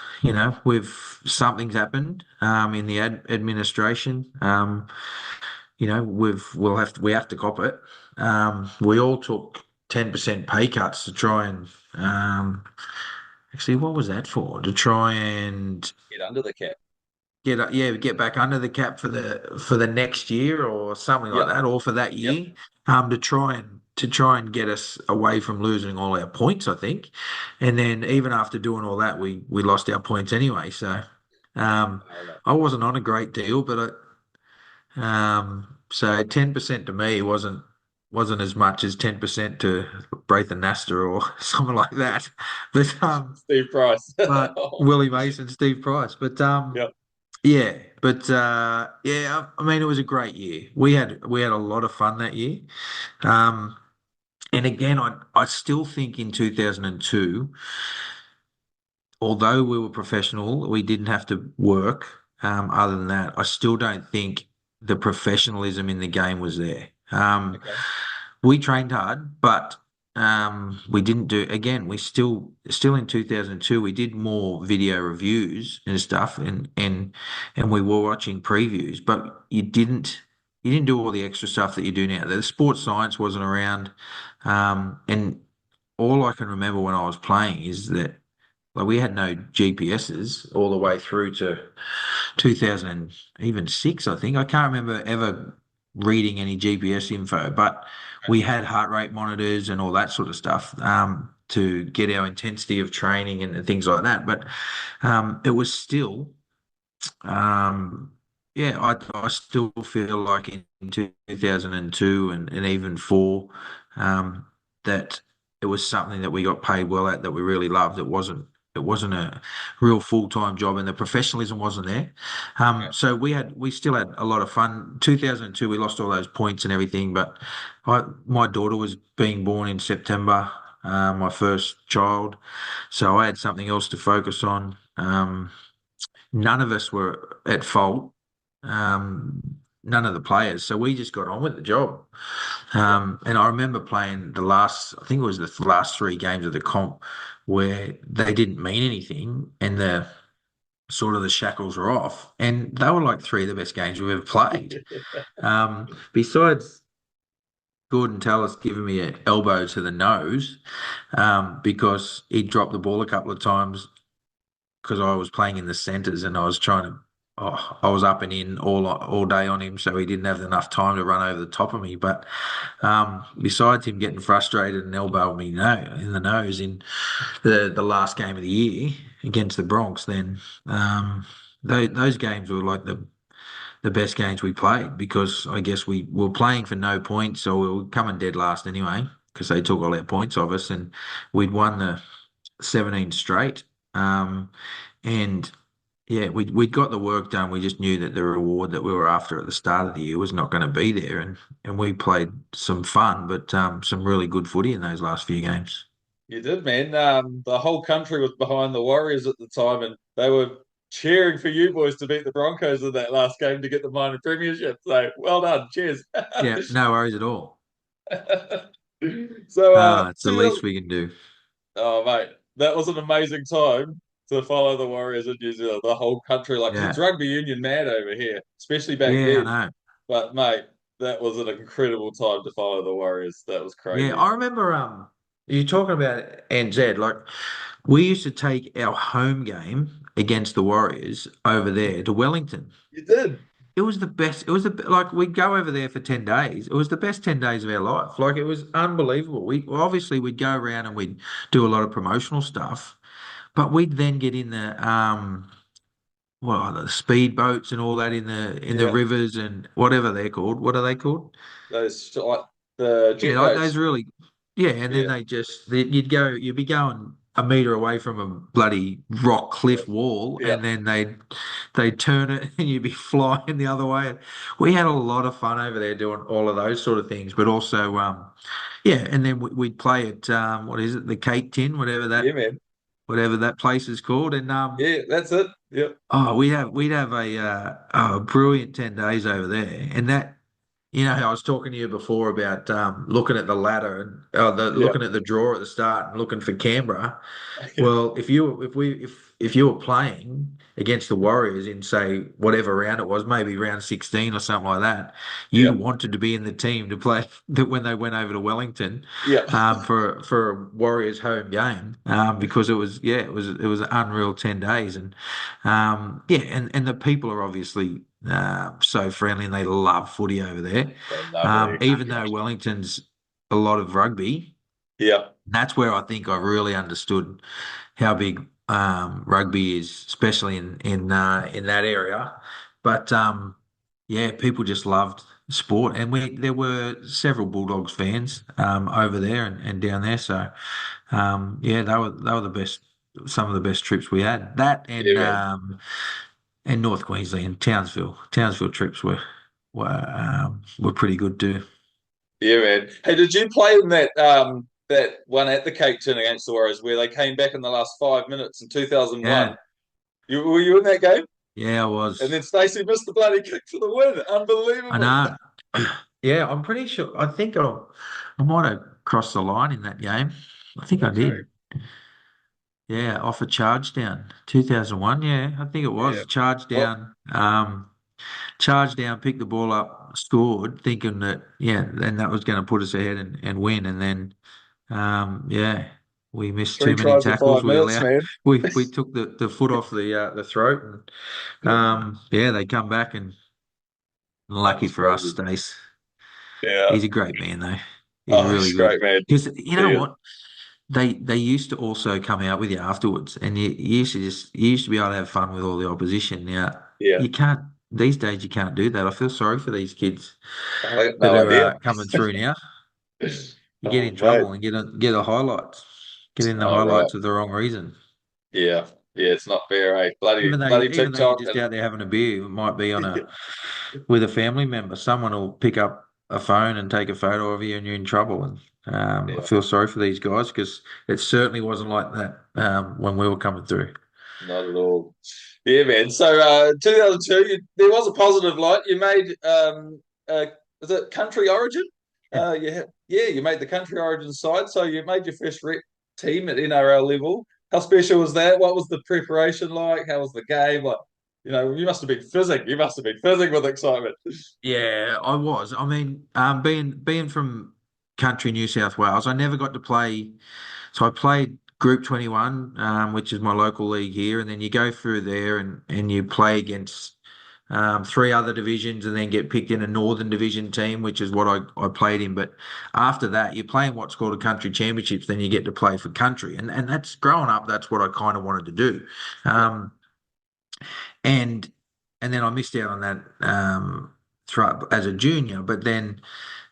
we've something's happened in the administration. We have to cop it. We all took 10% pay cuts to try and actually what was that for? To try and Get under the cap. get back under the cap for the next year or something like Yep, that, or for that yep. year. To try and get us away from losing all our points, I think. And then even after doing all that, we lost our points anyway. So um, I don't know. I wasn't on a great deal, but so 10% to me wasn't as much as 10% to Braithen Nastor or something like that. But Steve Price. but Willie Mason, Steve Price. But Yep. Yeah, but yeah, I mean, it was a great year. We had a lot of fun that year. Um, and again, I still think in 2002, although we were professional, we didn't have to work. Other than that, I still don't think the professionalism in the game was there. Okay. We trained hard, but we didn't do again. We still in 2002 we did more video reviews and stuff, and we were watching previews, but you didn't do all the extra stuff that you do now. The sports science wasn't around, and all I can remember when I was playing is that like we had no GPSs all the way through to 2000 and even six, I think. I can't remember ever reading any GPS info, but we had heart rate monitors and all that sort of stuff to get our intensity of training and things like that. But it was still, um, yeah, I still feel like in 2002 and even four, that it was something that we got paid well at that we really loved. It wasn't a real full-time job and the professionalism wasn't there. Okay. So we still had a lot of fun. 2002, we lost all those points and everything, but my daughter was being born in September, my first child, so I had something else to focus on. None of us were at fault. None of the players. So we just got on with the job. Yeah. And I remember playing I think it was the last three games of the comp where they didn't mean anything and the sort of the shackles were off. And they were like three of the best games we've ever played. Besides Gordon Tallis giving me an elbow to the nose, because he dropped the ball a couple of times because I was playing in the centres and I was trying to. Oh, I was up and in all day on him, so he didn't have enough time to run over the top of me. But besides him getting frustrated and elbowing me in the nose in the last game of the year against the Bronx, then those games were like the best games we played because I guess we were playing for no points, so we were coming dead last anyway because they took all our points off us, and we'd won the 17 straight. And yeah, we'd got the work done. We just knew that the reward that we were after at the start of the year was not going to be there, and we played some fun, but some really good footy in those last few games. You did, man. The whole country was behind the Warriors at the time, and they were cheering for you boys to beat the Broncos in that last game to get the minor premiership. So well done. Cheers. Yeah, no worries at all. So, It's the least we can do. oh mate, that was an amazing time to follow the Warriors in New Zealand. The whole country, like, 'cause it's Yeah, rugby union mad over here, especially back yeah, I then. know. But mate, that was an incredible time to follow the Warriors. That was Yeah, crazy. I remember you talking about NZ, like we used to take our home game against the Warriors over there to Wellington. You did. It was the best. It was like we'd go over there for 10 days. It was the best 10 days of our life. Like it was unbelievable. Obviously we'd go around and we'd do a lot of promotional stuff, but we'd then get in the speedboats and all that in the Yeah. rivers and whatever they're called. What are they called? Those like the jet Yeah, like those boats. really, yeah, and then Yeah. you'd be going a meter away from a bloody rock Yeah. cliff wall, Yeah. and then they'd turn it, and you'd be flying the other way. We had a lot of fun over there doing all of those sort of things, but also, yeah, and then we'd play at what is it, the Cake Tin, Yeah, man. whatever that place is called, and Yeah, that's it. Yeah. oh, we'd have a brilliant 10 days over there, and that. You know how I was talking to you before about looking at the ladder and Yeah. looking at the draw at the start and looking for Canberra. Well, if you were playing against the Warriors in say whatever round it was, maybe round 16 or something like that, you Yeah. wanted to be in the team to play that when they went over to Wellington Yeah. for a Warriors home game because it was an unreal 10 days and yeah and the people are obviously so friendly and they love footy over there. They're lovely. Even though Wellington's a lot of rugby. Yeah. That's where I think I really understood how big rugby is, especially in that area. But yeah, people just loved sport, and there were several Bulldogs fans over there and down there. So yeah, they were the best, some of the best trips we had. That Yeah, and man. and North Queensland, Townsville trips were pretty good too. Yeah, man. Hey, did you play in that one at the Cape Town against the Warriors where they came back in the last 5 minutes in 2001? Yeah, Were you in that game? yeah, I And was. then Stacey missed the bloody kick for the win. I Unbelievable. know. Yeah, I'm pretty sure. I might have crossed the line in that game. I think I Okay. did. Yeah, off a charge down, 2001. Yeah, I think it Yeah. was charge Well, down. Charged down, picked the ball up, scored, thinking that then that was going to put us ahead and win. And then yeah, we missed three too many tries in tackles. 5 minutes, man. We took the foot off the throat, and yeah, they come back and That lucky was for us, crazy. Stace. Yeah. He's a great man though. He's Oh, really he's good. great, man. Because you know Yeah. what? They used to also come out with you afterwards, and you used to be able to have fun with all the opposition. Now Yeah. you can't these days. You can't do that. I feel sorry for these kids I got that no are idea. coming through now. You get Oh, in mate. trouble and get a highlights. Get in the Oh, right. highlights for the wrong reason. Yeah. Yeah, it's not fair, eh? Bloody Even though you're TikTok just and out there having a beer, it might be on a with a family member. Someone will pick up a phone and take a photo of you, and you're in trouble. And I yeah, feel sorry for these guys because it certainly wasn't like that when we were coming through. not at all. Yeah, man. So 2002, there was a positive light. You made was it country origin? Yeah. Yeah, you made the country origin side. So you made your first rep team at NRL level. How special was that? What was the preparation like? How was the game? Like, you must have been fizzing. You must have been fizzing with excitement. Yeah, I was. I mean, being from country New South Wales, I never got to play. So I played Group 21, which is my local league here, and then you go through there and you play against three other divisions, and then get picked in a Northern Division team, which is what I played in. But after that, you're playing what's called a country championships. Then you get to play for country, and that's growing up. That's what I kind of wanted to do. Yeah, And and then I missed out on that as a junior. But then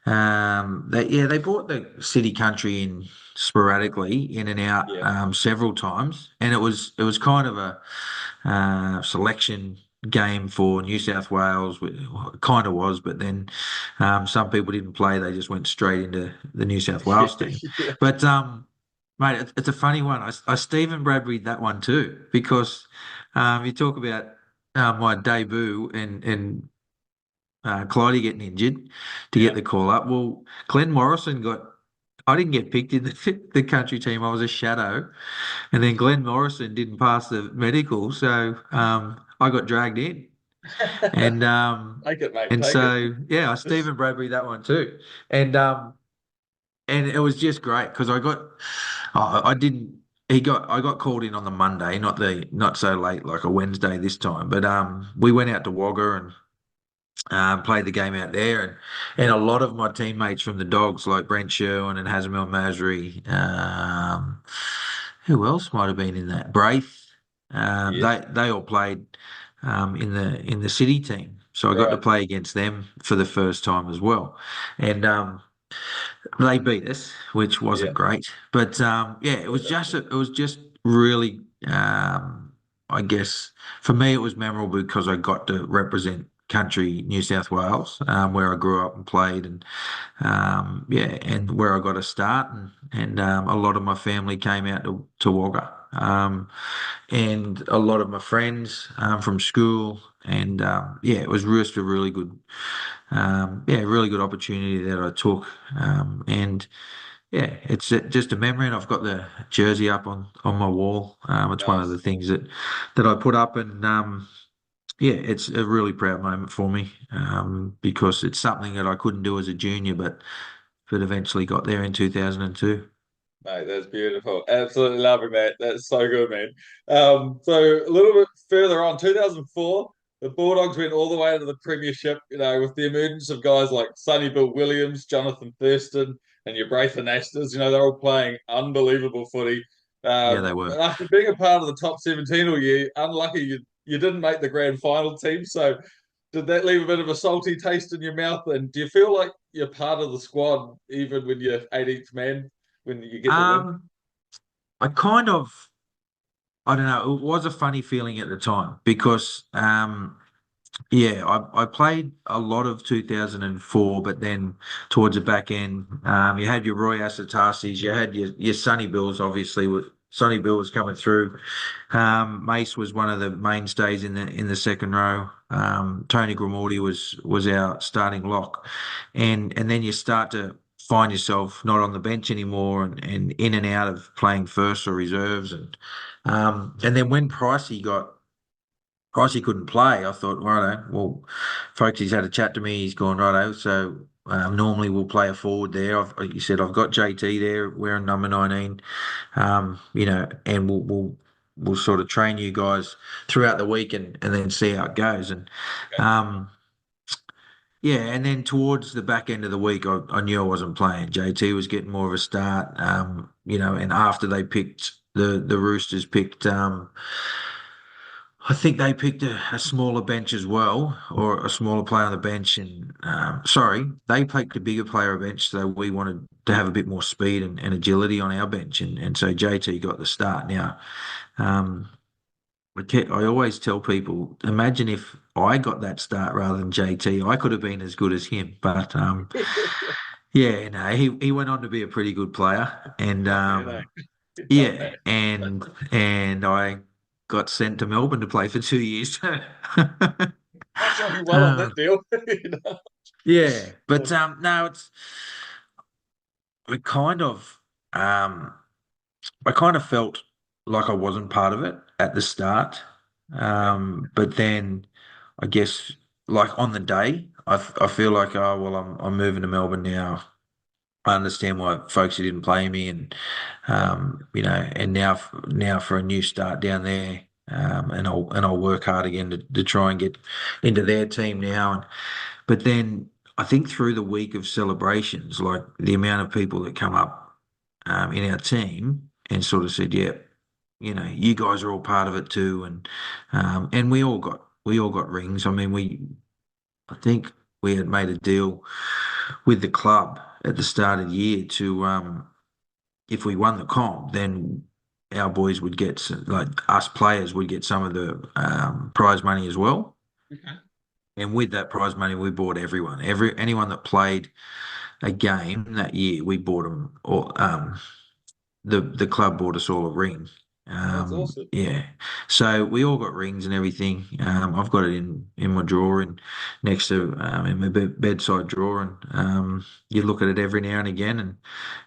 they brought the city country in sporadically in and out yeah, several times, and it was kind of a selection game for New South Wales. Well, it kind of was, but then some people didn't play; they just went straight into the New South Wales team. yeah, But mate, it's a funny one. I Stephen Bradbury that one too because you talk about my debut and Clyde getting injured to get yeah. the call up. Well, Glenn Morrison got. I didn't get picked in the country team. I was a shadow, and then Glenn Morrison didn't pass the medical, so I got dragged in, and Take it, mate. and Take it. so yeah, I Stephen Bradbury that one too, and and it was just great because I didn't. I got called in on the Monday, not so late like a Wednesday this time, but we went out to Wagga and played the game out there, and a lot of my teammates from the Dogs, like Brent Sherwin and Hazemel Masri, who else might have been in that? Braith, Yes. they all played in the city team, so I got to Right. play against them for the first time as well, and they beat us, which Yeah. wasn't great, but yeah, it was just really, I guess for me it was memorable because I got to represent country New South Wales, where I grew up and played, and yeah, and where I got a start, and a lot of my family came out to Wagga, and a lot of my friends from school, and yeah, it was just a really good yeah, really good opportunity that I took. And yeah, it's just a memory, and I've got the jersey up on my wall. It's one of the Nice. things that I put up, and yeah, it's a really proud moment for me because it's something that I couldn't do as a junior, but eventually got there in 2002. Mate, that's beautiful. Absolutely loving that. That's so good, man. So a little bit further on, 2004, the Bulldogs went all the way to the Premiership, with the emergence of guys like Sonny Bill Williams, Jonathan Thurston, and your Braithen Ashtons. They're all playing unbelievable footy. Yeah, they were. And after being a part of the top 17 all year, unlucky you didn't make the grand final team. So did that leave a bit of a salty taste in your mouth? And do you feel like you're part of the squad even when you're 18th man? When you get the win. Um, I kind of. I don't know. It was a funny feeling at the time because, yeah, I played a lot of 2004, but then towards the back end, you had your Roy Asatasis, you had your Sonny Bills, obviously. Sonny Bill was coming through. Mace was one of the mainstays in the second row. Tony Grimordi was our starting lock, and then you start to find yourself not on the bench anymore and in and out of playing first or reserves and then when Pricey couldn't play. I thought, righto, well, folks, he's had a chat to me. He's gone, righto. So normally we'll play a forward there. Like you said, I've got JT there wearing number 19, and we'll sort of train you guys throughout the week and then see how it goes. And Okay. um, yeah, and then towards the back end of the week, I knew I wasn't playing. JT was getting more of a start, and after they picked the Roosters picked. I think they picked a smaller bench as well, or a smaller player on the bench. And sorry, they picked a bigger player on the bench, so we wanted to have a bit more speed and agility on our bench, and so JT got the start. Now, um, I always tell people, imagine if I got that start rather than JT, I could have been as good as him. But yeah, no, he went on to be a pretty good player, and Oh man, oh yeah, man. and I got sent to Melbourne to play for 2 years. I've done you well on Uh, that deal. You know? yeah, but no, it kind of um, I kind of felt like I wasn't part of it at the start, Okay. but then I guess like on the day, I feel like oh well, I'm moving to Melbourne now. I understand why folks didn't play me, and Yeah. and now for a new start down there, and I'll work hard again to try and get into their team now. But then I think through the week of celebrations, like the amount of people that come up in our team and sort of said, "Yeah, you guys are all part of it too," and we all got rings. I mean, I think we had made a deal with the club at the start of the year to if we won the comp, then our boys would get like us players would get some of the prize money as well. Okay. And with that prize money, we bought anyone that played a game that year, we bought them all. The club bought us all a ring. That's awesome. Yeah, so we all got rings and everything. I've got it in my drawer and next to in my bedside drawer, and you look at it every now and again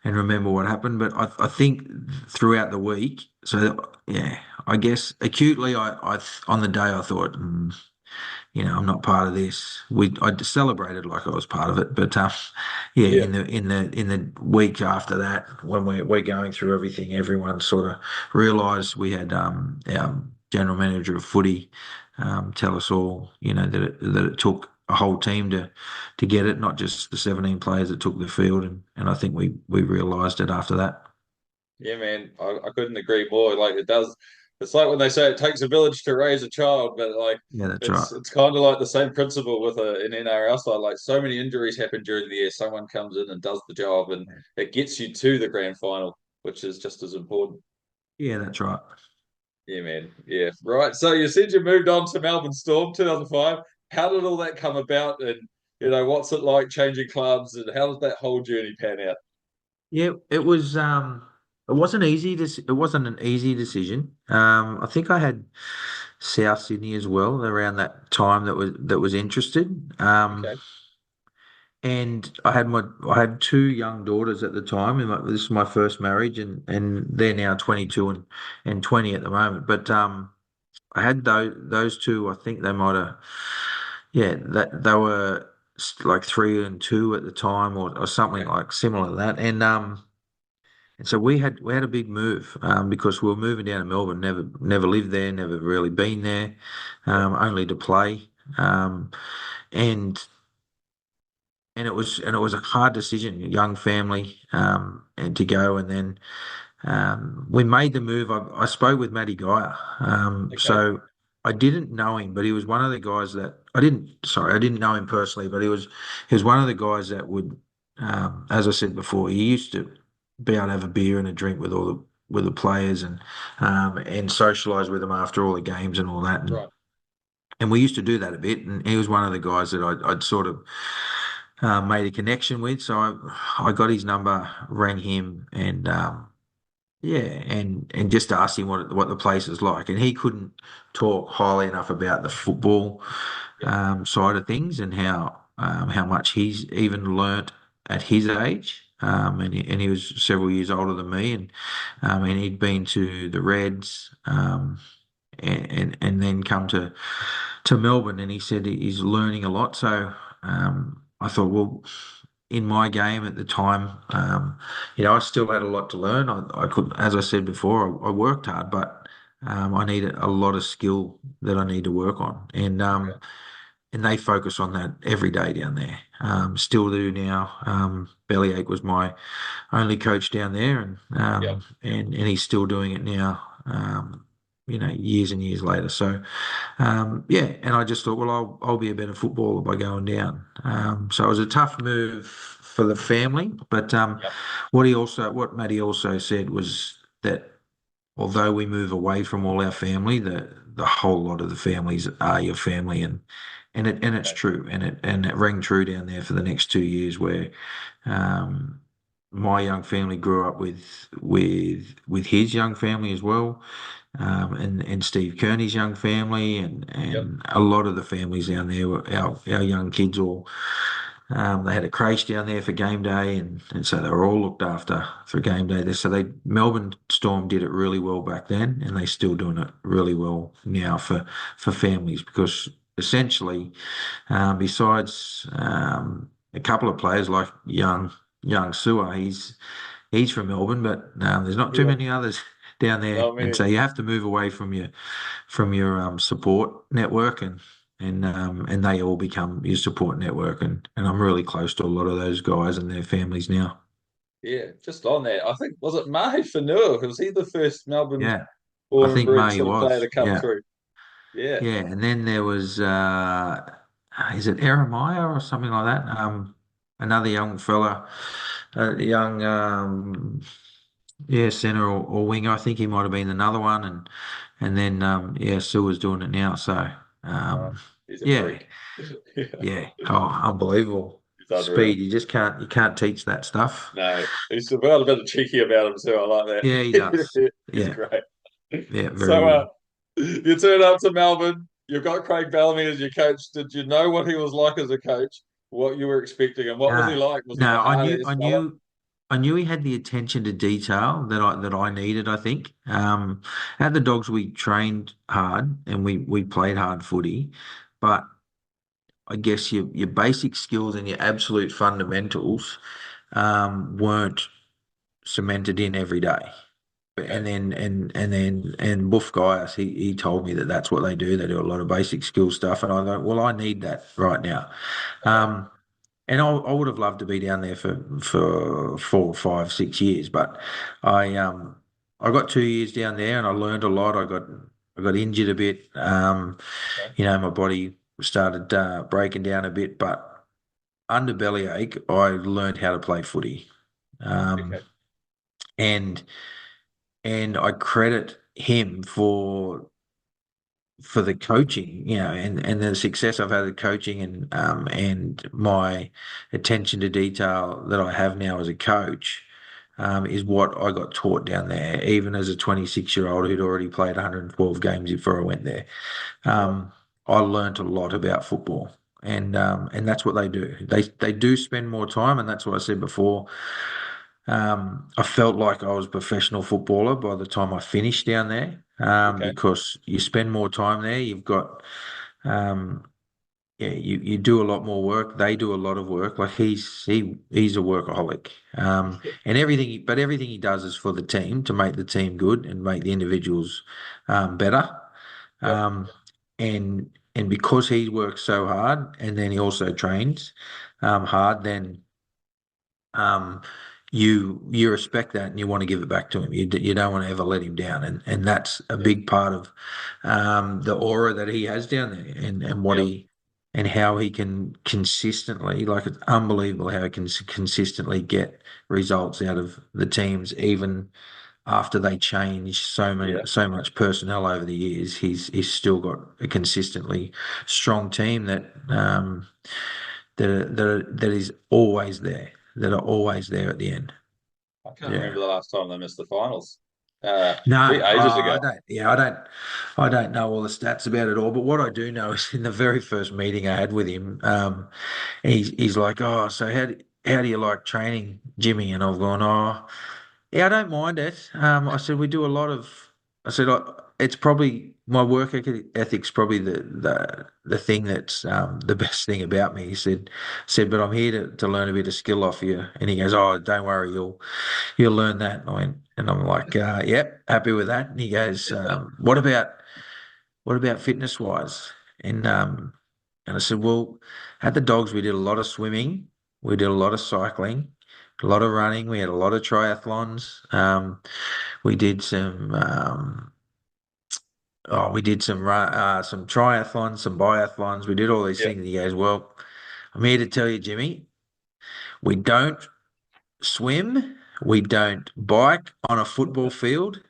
and remember what happened. But I think throughout the week, so yeah, I guess acutely, I on the day I thought. I'm not part of this. I celebrated like I was part of it, but yeah, Yeah. in the week after that, when we're going through everything, everyone sort of realised we had our general manager of footy tell us all, that it took a whole team to get it, not just the 17 players that took the field, and I think we realised it after that. Yeah, man. I couldn't agree more. Like it does. It's like when they say it takes a village to raise a child, but like Yeah, that's right. it's kind of like the same principle with an NRL side. Like so many injuries happen during the year. Someone comes in and does the job, and it gets you to the grand final, which is just as important. Yeah, that's right. Yeah, man. Yeah. Right. So you said you moved on to Melbourne Storm 2005. How did all that come about? And, what's it like changing clubs and how did that whole journey pan out? Yeah, it wasn't an easy decision. I think I had South Sydney as well around that time that was interested. Okay. And I had two young daughters at the time, and this is my first marriage, and they're now 22 and 20 at the moment. But I had those two. I think they might have, yeah, that they were like 3 and 2 at the time, or something Okay. like similar to that. And so we had a big move because we were moving down to Melbourne. Never lived there, never really been there, Yeah. only to play. Um, and and it was a hard decision, young family, and to go. And then we made the move. I spoke with Matty Geyer. Okay. So I didn't know him, but he was one of the guys that I didn't. Sorry, I didn't know him personally, but he was one of the guys that would, as I said before, he used to be able to have a beer and a drink with all the the players and socialise with them after all the games and all that. Right. And we used to do that a bit. And he was one of the guys that I'd sort of made a connection with. So I got his number, rang him, and yeah, and just asked him what the place is like. And he couldn't talk highly enough about the football Yep. side of things and how much he's even learnt at his age. And he was several years older than me, and he'd been to the Reds, and then come to Melbourne, and he said he's learning a lot. So I thought, well, in my game at the time, I still had a lot to learn. I could, as I said before, I worked hard, but I needed a lot of skill that I need to work on, Okay. and they focus on that every day down there. Still do now. Bellyache was my only coach down there, Yep. and he's still doing it now. Years and years later. So, yeah, and I just thought, well, I'll be a better footballer by going down. So it was a tough move for the family, but Yep. what Matty also said was that although we move away from all our family, the whole lot of the families are your family, and it's Okay. true, and it rang true down there for the next 2 years where. Um, my young family grew up with his young family as well, and Steve Kearney's young family, Yep. and a lot of the families down there were our young kids all. They had a creche down there for game day, and so they were all looked after for game day. So Melbourne Storm did it really well back then, and they're still doing it really well now for families because essentially, besides a couple of players like young Sewer, he's from Melbourne, but there's not too Yeah. many others down there, No, I and mean, so you have to move away from your support network, and they all become your support network, and I'm really close to a lot of those guys and their families now. yeah, just on that, I think, was it Mahi Fanua? Was he the first Melbourne Yeah, I born and think bred May sort of player was. to come Yeah, through? Yeah. yeah, and then there was is it Eremaya or something like that? Another young fella, young yeah, centre or winger. I think he might have been another one, and then yeah, Sue was doing it now. So Uh, um, he's a yeah, freak. Yeah, yeah. Oh, unbelievable he's unreal. speed. You can't teach that stuff. No, he's got a bit of cheeky about him too. I like Yeah, he does. that. He's Yeah, great. yeah, very So, good. you turn up to Melbourne. You've got Craig Bellamy as your coach. Did you know what he was like as a coach? What you were expecting, and what was he No, like? Was he a no, hard ass fella? I knew he had the attention to detail that I needed. I think at the Dogs we trained hard and we played hard footy, but I guess your basic skills and your absolute fundamentals weren't cemented in every day. Okay. And Buff Gaius, he told me that that's what they do. They do a lot of basic skill stuff, and I go, well, I need that right now. Okay. Um, and I would have loved to be down there for 4, 5, 6 years, but I got 2 years down there and I learned a lot. I got injured a bit. Okay. My body started breaking down a bit, but under bellyache, I learned how to play footy. Um, Okay. and and I credit him for the coaching, and the success I've had with coaching and my attention to detail that I have now as a coach, is what I got taught down there, even as a 26-year-old who'd already played 112 games before I went there. Right. I learnt a lot about football. And that's what they do. They do spend more time, and that's what I said before. I felt like I was a professional footballer by the time I finished down there, Okay. because you spend more time there. You've got, um, yeah, you do a lot more work. They do a lot of work. Like he's a workaholic, and everything he does is for the team to make the team good and make the individuals better. Yep. Um, and because he works so hard, and then he also trains hard, then um, you respect that and you want to give it back to him. You don't want to ever let him down, and that's a Yep. big part of the aura that he has down there, and what Yep. he and how he can consistently, like it's unbelievable how he can consistently get results out of the teams, even after they changed Yeah. so much personnel over the years, he's still got a consistently strong team that is always there, that are always there at the end. I can't Yeah. remember the last time they missed the finals. No, Be ages ago. I don't. Yeah, I don't know all the stats about it all. But what I do know is in the very first meeting I had with him, he's like, "Oh, so how do you like training, Jimmy?" And I've gone, "Oh, yeah, I don't mind it." I said we do a lot of. I said it's probably my ethic's probably the thing that's the best thing about me. He said, but I'm here to learn a bit of skill off you. And he goes, "Oh, don't worry, you'll learn that." And I'm like, "Yep, happy with that." And he goes, what about fitness wise? And I said, well, at the Dogs we did a lot of swimming, we did a lot of cycling, a lot of running. We had a lot of triathlons. We did some triathlons, some biathlons. We did all these Yeah. things. He goes, well, I'm here to tell you, Jimmy, we don't swim, we don't bike on a football field.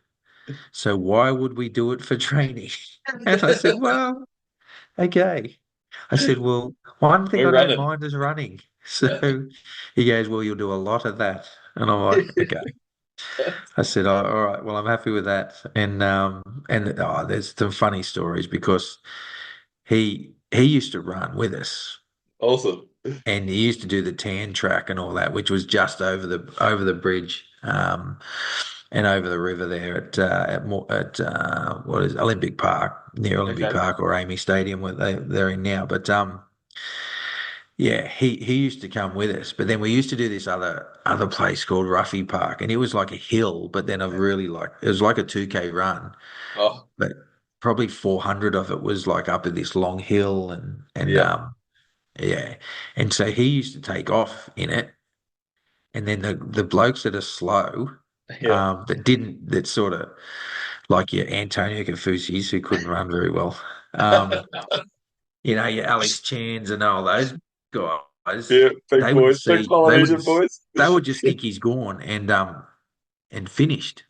So why would we do it for training? And I said, well, okay. I said, well, one thing We're I don't running. mind is running. So he goes, well, you'll do a lot of that. And I'm like, okay. I said, oh, all right, well, I'm happy with that. And there's some funny stories because he used to run with us Awesome. and he used to do the tan track and all that, which was just over the bridge and over the river there at what is Olympic Park, near Olympic Okay. Park or Amy Stadium where they're in now. But yeah, he used to come with us, but then we used to do this other place called Ruffy Park, and it was like a hill, but then it was like a 2K run, Oh, but probably 400 of it was like up in this long hill and yeah. yeah, and so he used to take off in it, and then the blokes that are slow, Yeah. that sort of like your Antonio Kafusis who couldn't run very well, your Alex Chans and all those guys, Yeah. Big they would boys. Big see Polynesian boys. they would just think he's gone and finished.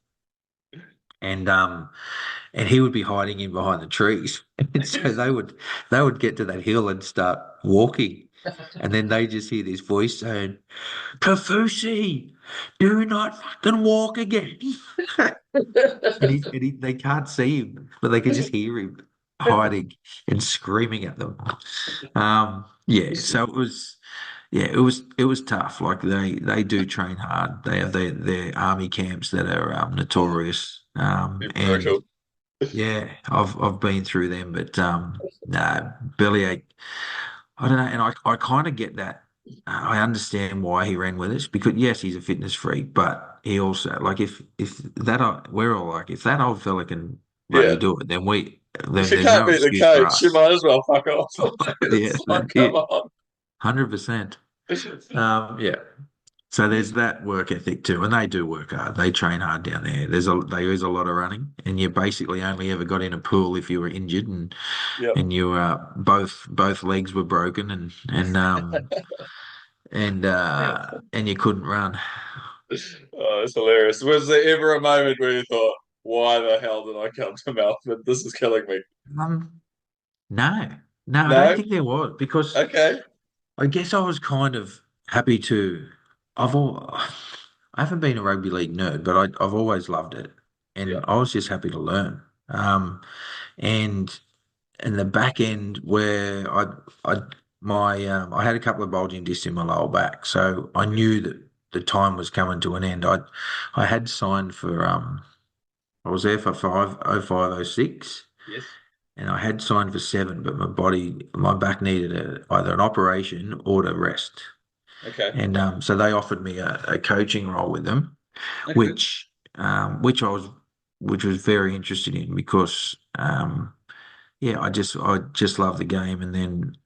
And and he would be hiding in behind the trees. And so they would get to that hill and start walking. And then they just hear this voice saying, Kafusi, do not fucking walk again. They can't see him, but they can just hear him hiding and screaming at them. Yeah, so it was tough. Like they do train hard. They have their army camps that are notorious. And Brutal. yeah, I've been through them, but no, bellyache. I don't know, and I kind of get that. I understand why he ran with us because yes, he's a fitness freak, but he also like if we're all like if that old fella can bloody Yeah. do it, If then you there's can't no beat the excuse for coach, you us. might as well fuck off. Yeah, It's like, that's come it, on. 100%. Yeah. So there's that work ethic too, and they do work hard. They train hard down there. There is a lot of running, and you basically only ever got in a pool if you were injured Yep. and you both legs were broken and you couldn't run. Oh, it's hilarious. Was there ever a moment where you thought, why the hell did I come to Melbourne? This is killing me. Um, no, no, I don't No? think there was because Okay. I guess I was kind of happy to. I haven't been a rugby league nerd, but I've always loved it, Yeah. and I was just happy to learn. And and the back end where I I had a couple of bulging discs in my lower back, so I knew that the time was coming to an end. I had signed for I was there for 0506 Yes. and I had signed for 7, but my back needed either an operation or to rest. Okay. And so they offered me a coaching role with them, Okay. which which which was very interested in because yeah, I just love the game. And then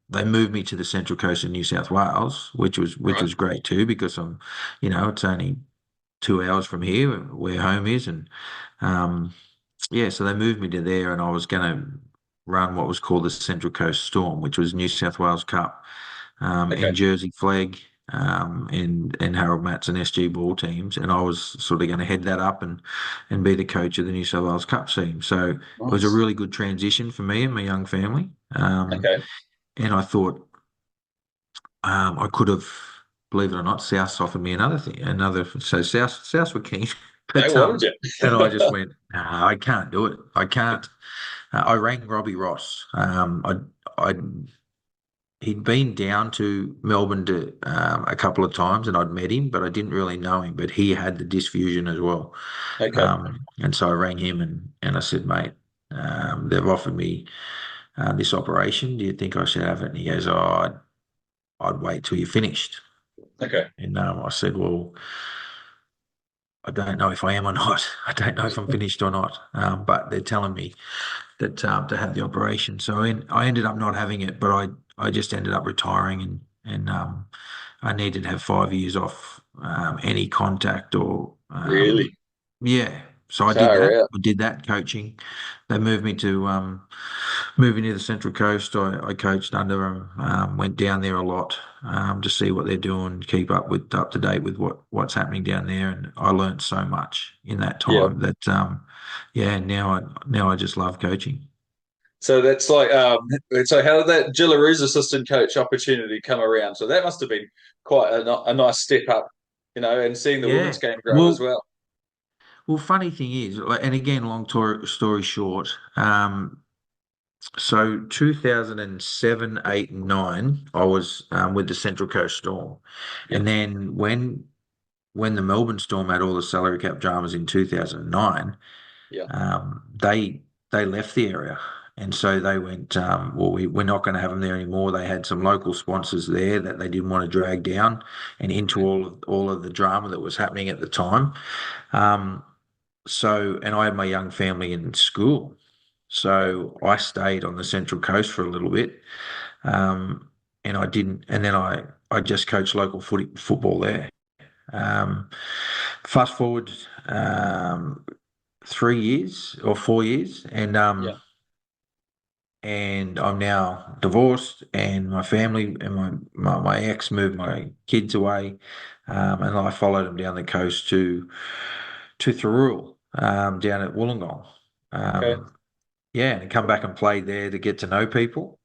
they moved me to the Central Coast of New South Wales, which Right. was great too because it's only 2 hours from here where home is, and um, yeah, so they moved me to there, and I was going to run what was called the Central Coast Storm, which was New South Wales Cup in Okay. Jersey Flag. and Harold Matson SG ball teams, and I was sort of going to head that up and be the coach of the New South Wales Cup team. So it was a Nice. really good transition for me and my young family. Okay. And I thought I could have, believe it or not, South offered me so South were keen, They but wanted and I just you. went, nah, I can't do it. I can't. I rang Robbie Ross. I He'd been down to Melbourne a couple of times, and I'd met him, but I didn't really know him. But he had the dysfusion as well, Okay. and so I rang him and I said, mate, they've offered me this operation. Do you think I should have it? And he goes, oh, I'd wait till you finished. Okay. And I said, well, I don't know if I am or not. I don't know if I'm finished or not. But they're telling me that to have the operation. So I ended up not having it, but I just ended up retiring and I needed to have 5 years off any contact or Really? yeah. So I did Far that. out. I did that coaching. They moved me to moving to the Central Coast. I coached under them. Went down there a lot to see what they're doing, keep up to date with what's happening down there, and I learned so much in that Yeah. time that yeah. Now I just love coaching. So that's like, so how did that Jillaroos assistant coach opportunity come around? So that must have been quite a nice step up, and seeing the women's Yeah. game grow as Well, well. funny thing is, and again, story short, so 2007, 8, and 9, I was with the Central Coast Storm, Yeah. and then when the Melbourne Storm had all the salary cap dramas in 2009, Yeah. they left the area. And so they went, well, we're not going to have them there anymore. They had some local sponsors there that they didn't want to drag down and into all of the drama that was happening at the time. Um, and I had my young family in school. Okay. So I stayed on the Central Coast for a little bit. Um, and I didn't, and then I just coached local football there. Um, Fast forward 3 years or 4 years, Yeah. and I'm now divorced, and my family and my ex moved my kids away, and I followed them down the coast to Thurrool, down at Wollongong. Okay. Um, yeah, and come back and played there to get to know people,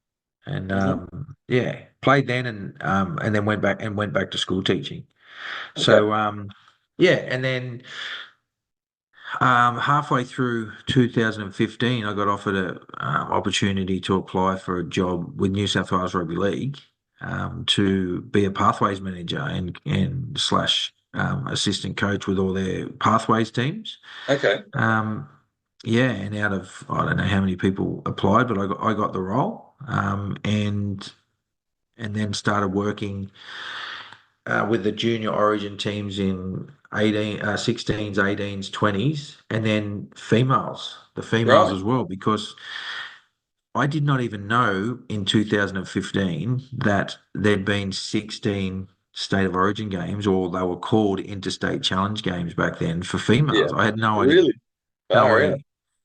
and Hmm. yeah, played then and then went back to school teaching. Okay. So yeah, and then halfway through 2015, I got offered a opportunity to apply for a job with New South Wales Rugby League to be a pathways manager and slash assistant coach with all their pathways teams. Okay. Um, yeah, and out of I don't know how many people applied, but I got the role, and then started working with the junior origin teams in 16s, 18s, 20s, and then the females Right. as well, because I did not even know in 2015 that there'd been 16 state of origin games, or they were called interstate challenge games back then for Yeah. females. I had no idea. Really? No Far out. idea.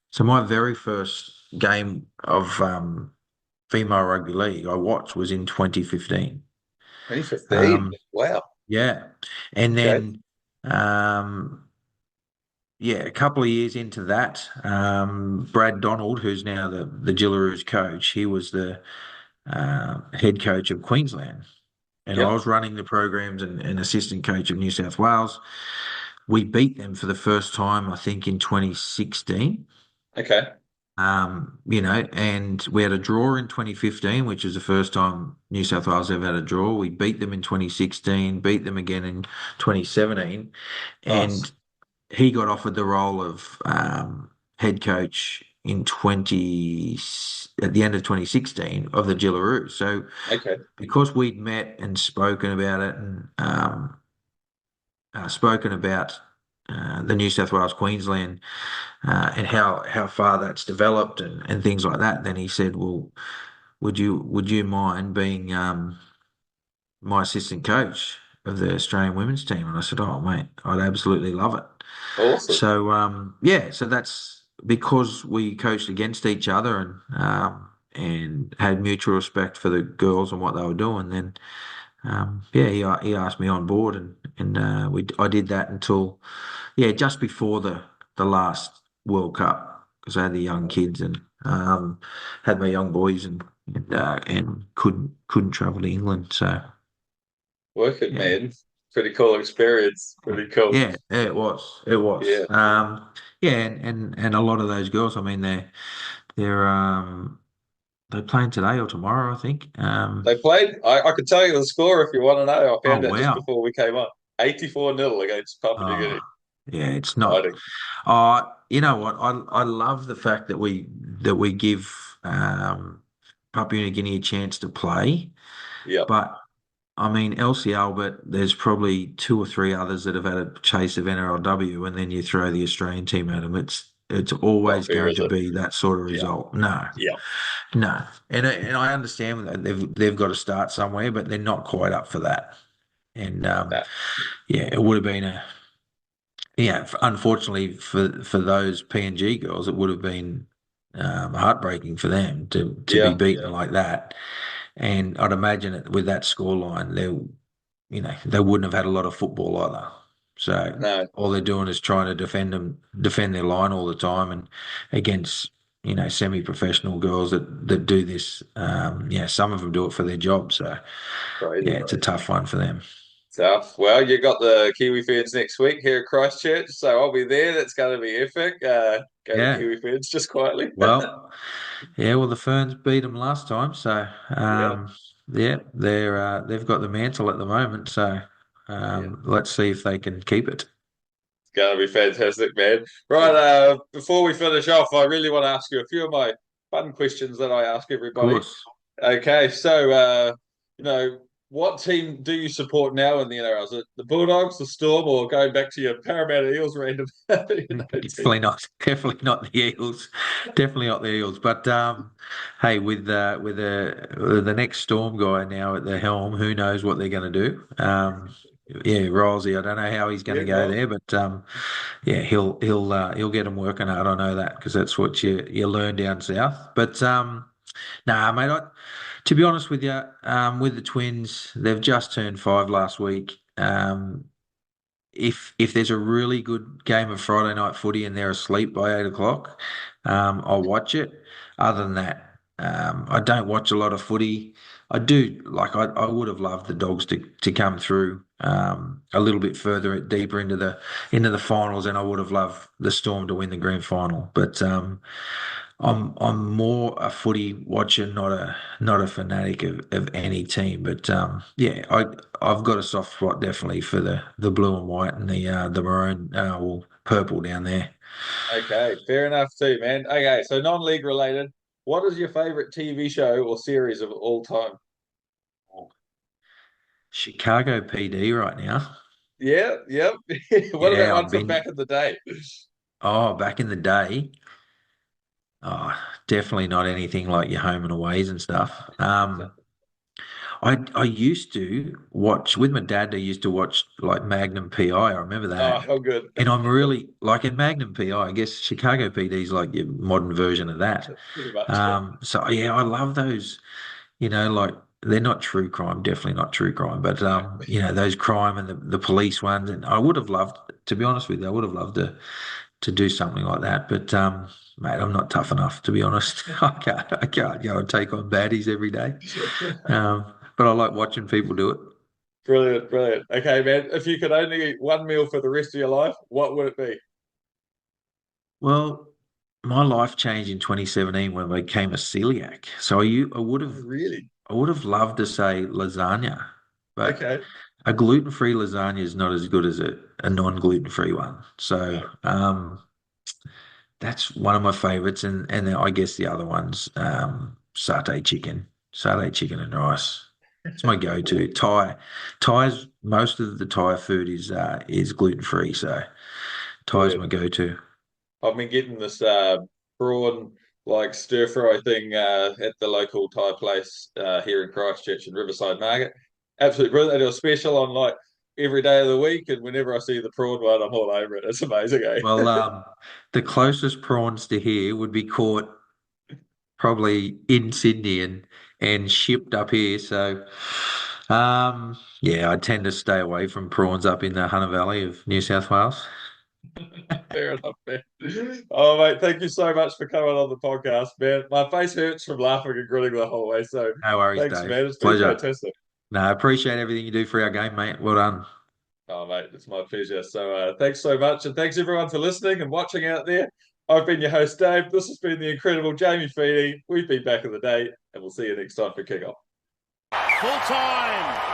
So my very first game of female rugby league I watched was in 2015. 2015. Um, Wow. yeah. And Okay. then yeah, a couple of years into that, Brad Donald, who's now the Jillaroos coach, he was the head coach of Queensland. And I Yep. was running the programs and assistant coach of New South Wales. We beat them for the first time, I think, in 2016. Okay. And we had a draw in 2015, which is the first time New South Wales ever had a draw. We beat them in 2016, beat them again in 2017, Nice. and he got offered the role of head coach at the end of 2016 of the Jillaroos. So Okay. because we'd met and spoken about it and spoken about the New South Wales Queensland and how far that's developed and things like that, then he said, "Well, would you mind being my assistant coach of the Australian women's team?" And I said, "Oh, mate, I'd absolutely love it." Awesome. So yeah, so that's because we coached against each other and had mutual respect for the girls and what they were doing. Then yeah, he asked me on board, and I did that until just before the last World Cup because I had the young kids and had my young boys and couldn't travel to England. So Work it, yeah, man. Pretty cool experience. Pretty cool. yeah, it was. Yeah. Yeah, and a lot of those girls. I mean, they're playing today or tomorrow, I think. They played. I could tell you the score if you want to know. I Oh found out just wow. before we came on. 84-0 against Papua New Guinea. Oh, yeah, it's not. Exciting. You know what? I love the fact that we give Papua New Guinea a chance to play, Yep. but I mean LCL, but there's probably two or three others that have had a chase of NRLW, and then you throw the Australian team at them. It's Not always fair, going is to it? be that sort of Yeah. result. No, Yeah. no, and I understand that they've got to start somewhere, but they're not quite up for that. And Nah. yeah, it would have been a yeah, unfortunately for those PNG girls, it would have been heartbreaking for them to be Yeah. beaten like that. And I'd imagine it with that scoreline, they wouldn't have had a lot of football either. So No. all they're doing is trying to defend their line all the time, and against semi-professional girls that do this. Yeah, some of them do it for their job. So yeah, Crazy. it's a tough one for them. Tough. Well, you got the Kiwi Ferns next week here at Christchurch, so I'll be there. That's going to be epic. Go to Yeah. Kiwi Ferns just quietly. Well, yeah, well, the Ferns beat them last time, so Yeah. yeah, they've got the mantle at the moment. So Yeah. let's see if they can keep it. Of It's going to be fantastic, man. Right. Before we finish off, I really want to ask you a few of my fun questions that I ask everybody. course. Okay, so you know, what team do you support now in the NRL? Is it the Bulldogs, the Storm, or going back to your Parramatta Eels random team? Definitely not. Definitely not the Eagles. Definitely not the Eagles. But hey, with the next Storm guy now at the helm, who knows what they're going to do? Yeah, Rosie. I don't know how he's going Yeah, to go right. there, but yeah, he'll get them working hard. I know that because that's what you learn down south. But nah, mate. To be honest with you, with the Twins, they've just turned 5 last week. If there's a really good game of Friday night footy and they're asleep by 8 o'clock, I'll watch it. Other than that, I don't watch a lot of footy. I do like I would have loved the Dogs to come through a little bit further deeper into the finals, and I would have loved the Storm to win the grand final. But I'm more a footy watcher, not a fanatic of any team. But yeah, I've got a soft spot definitely for the blue and white and the maroon well, purple down there. Okay, fair enough too, man. Okay, so non-league related. What is your favorite TV show or series of all time? Chicago PD right now. Yeah, yep. What about Yeah, one I've from been back in the day? back in the day. Oh, definitely not anything like your home and aways and stuff. I used to watch with my dad. I used to watch like Magnum PI. I remember Oh, that, how good. and I'm really like in Magnum PI. I guess Chicago PD is like your modern version of that. Pretty much. So yeah, I love those. Like they're not true crime, definitely not true crime, but those crime and the police ones. And I would have loved, to be honest with you, I would have loved to do something like that. But mate, I'm not tough enough to be honest. I can't go and take on baddies every day. But I like watching people do it. Brilliant, brilliant. Okay, man. If you could only eat one meal for the rest of your life, what would it be? Well, my life changed in 2017 when I became a celiac. So I would Oh, have really? I would have loved to say lasagna, but Okay. a gluten-free lasagna is not as good as a non-gluten-free one. So No. that's one of my favorites, and then I guess the other ones, satay chicken and rice. It's my go-to. Thai's most of the Thai food is gluten-free, so Thai's my Brilliant. go-to. I've been getting this prawn like stir fry thing at the local Thai place here in Christchurch in Riverside Market. Absolutely brilliant. They do a special on like every day of the week, and whenever I see the prawn one, I'm all over it. It's amazing, eh? Well, the closest prawns to here would be caught probably in Sydney and shipped up here. So Yeah, I tend to stay away from prawns up in the Hunter Valley of New South Wales. Fair enough, man. Oh, mate, thank you so much for coming on the podcast, man. My face hurts from laughing and grinning the whole way. So No worries, thanks, Dave. man. It's been Pleasure. fantastic. No, I appreciate everything you do for our game, mate. Well done. Oh, mate, it's my pleasure. So thanks so much. And thanks everyone for listening and watching out there. I've been your host, Dave. This has been the incredible Jamie Feeney. We've been back in the day, and we'll see you next time for kickoff. Full time.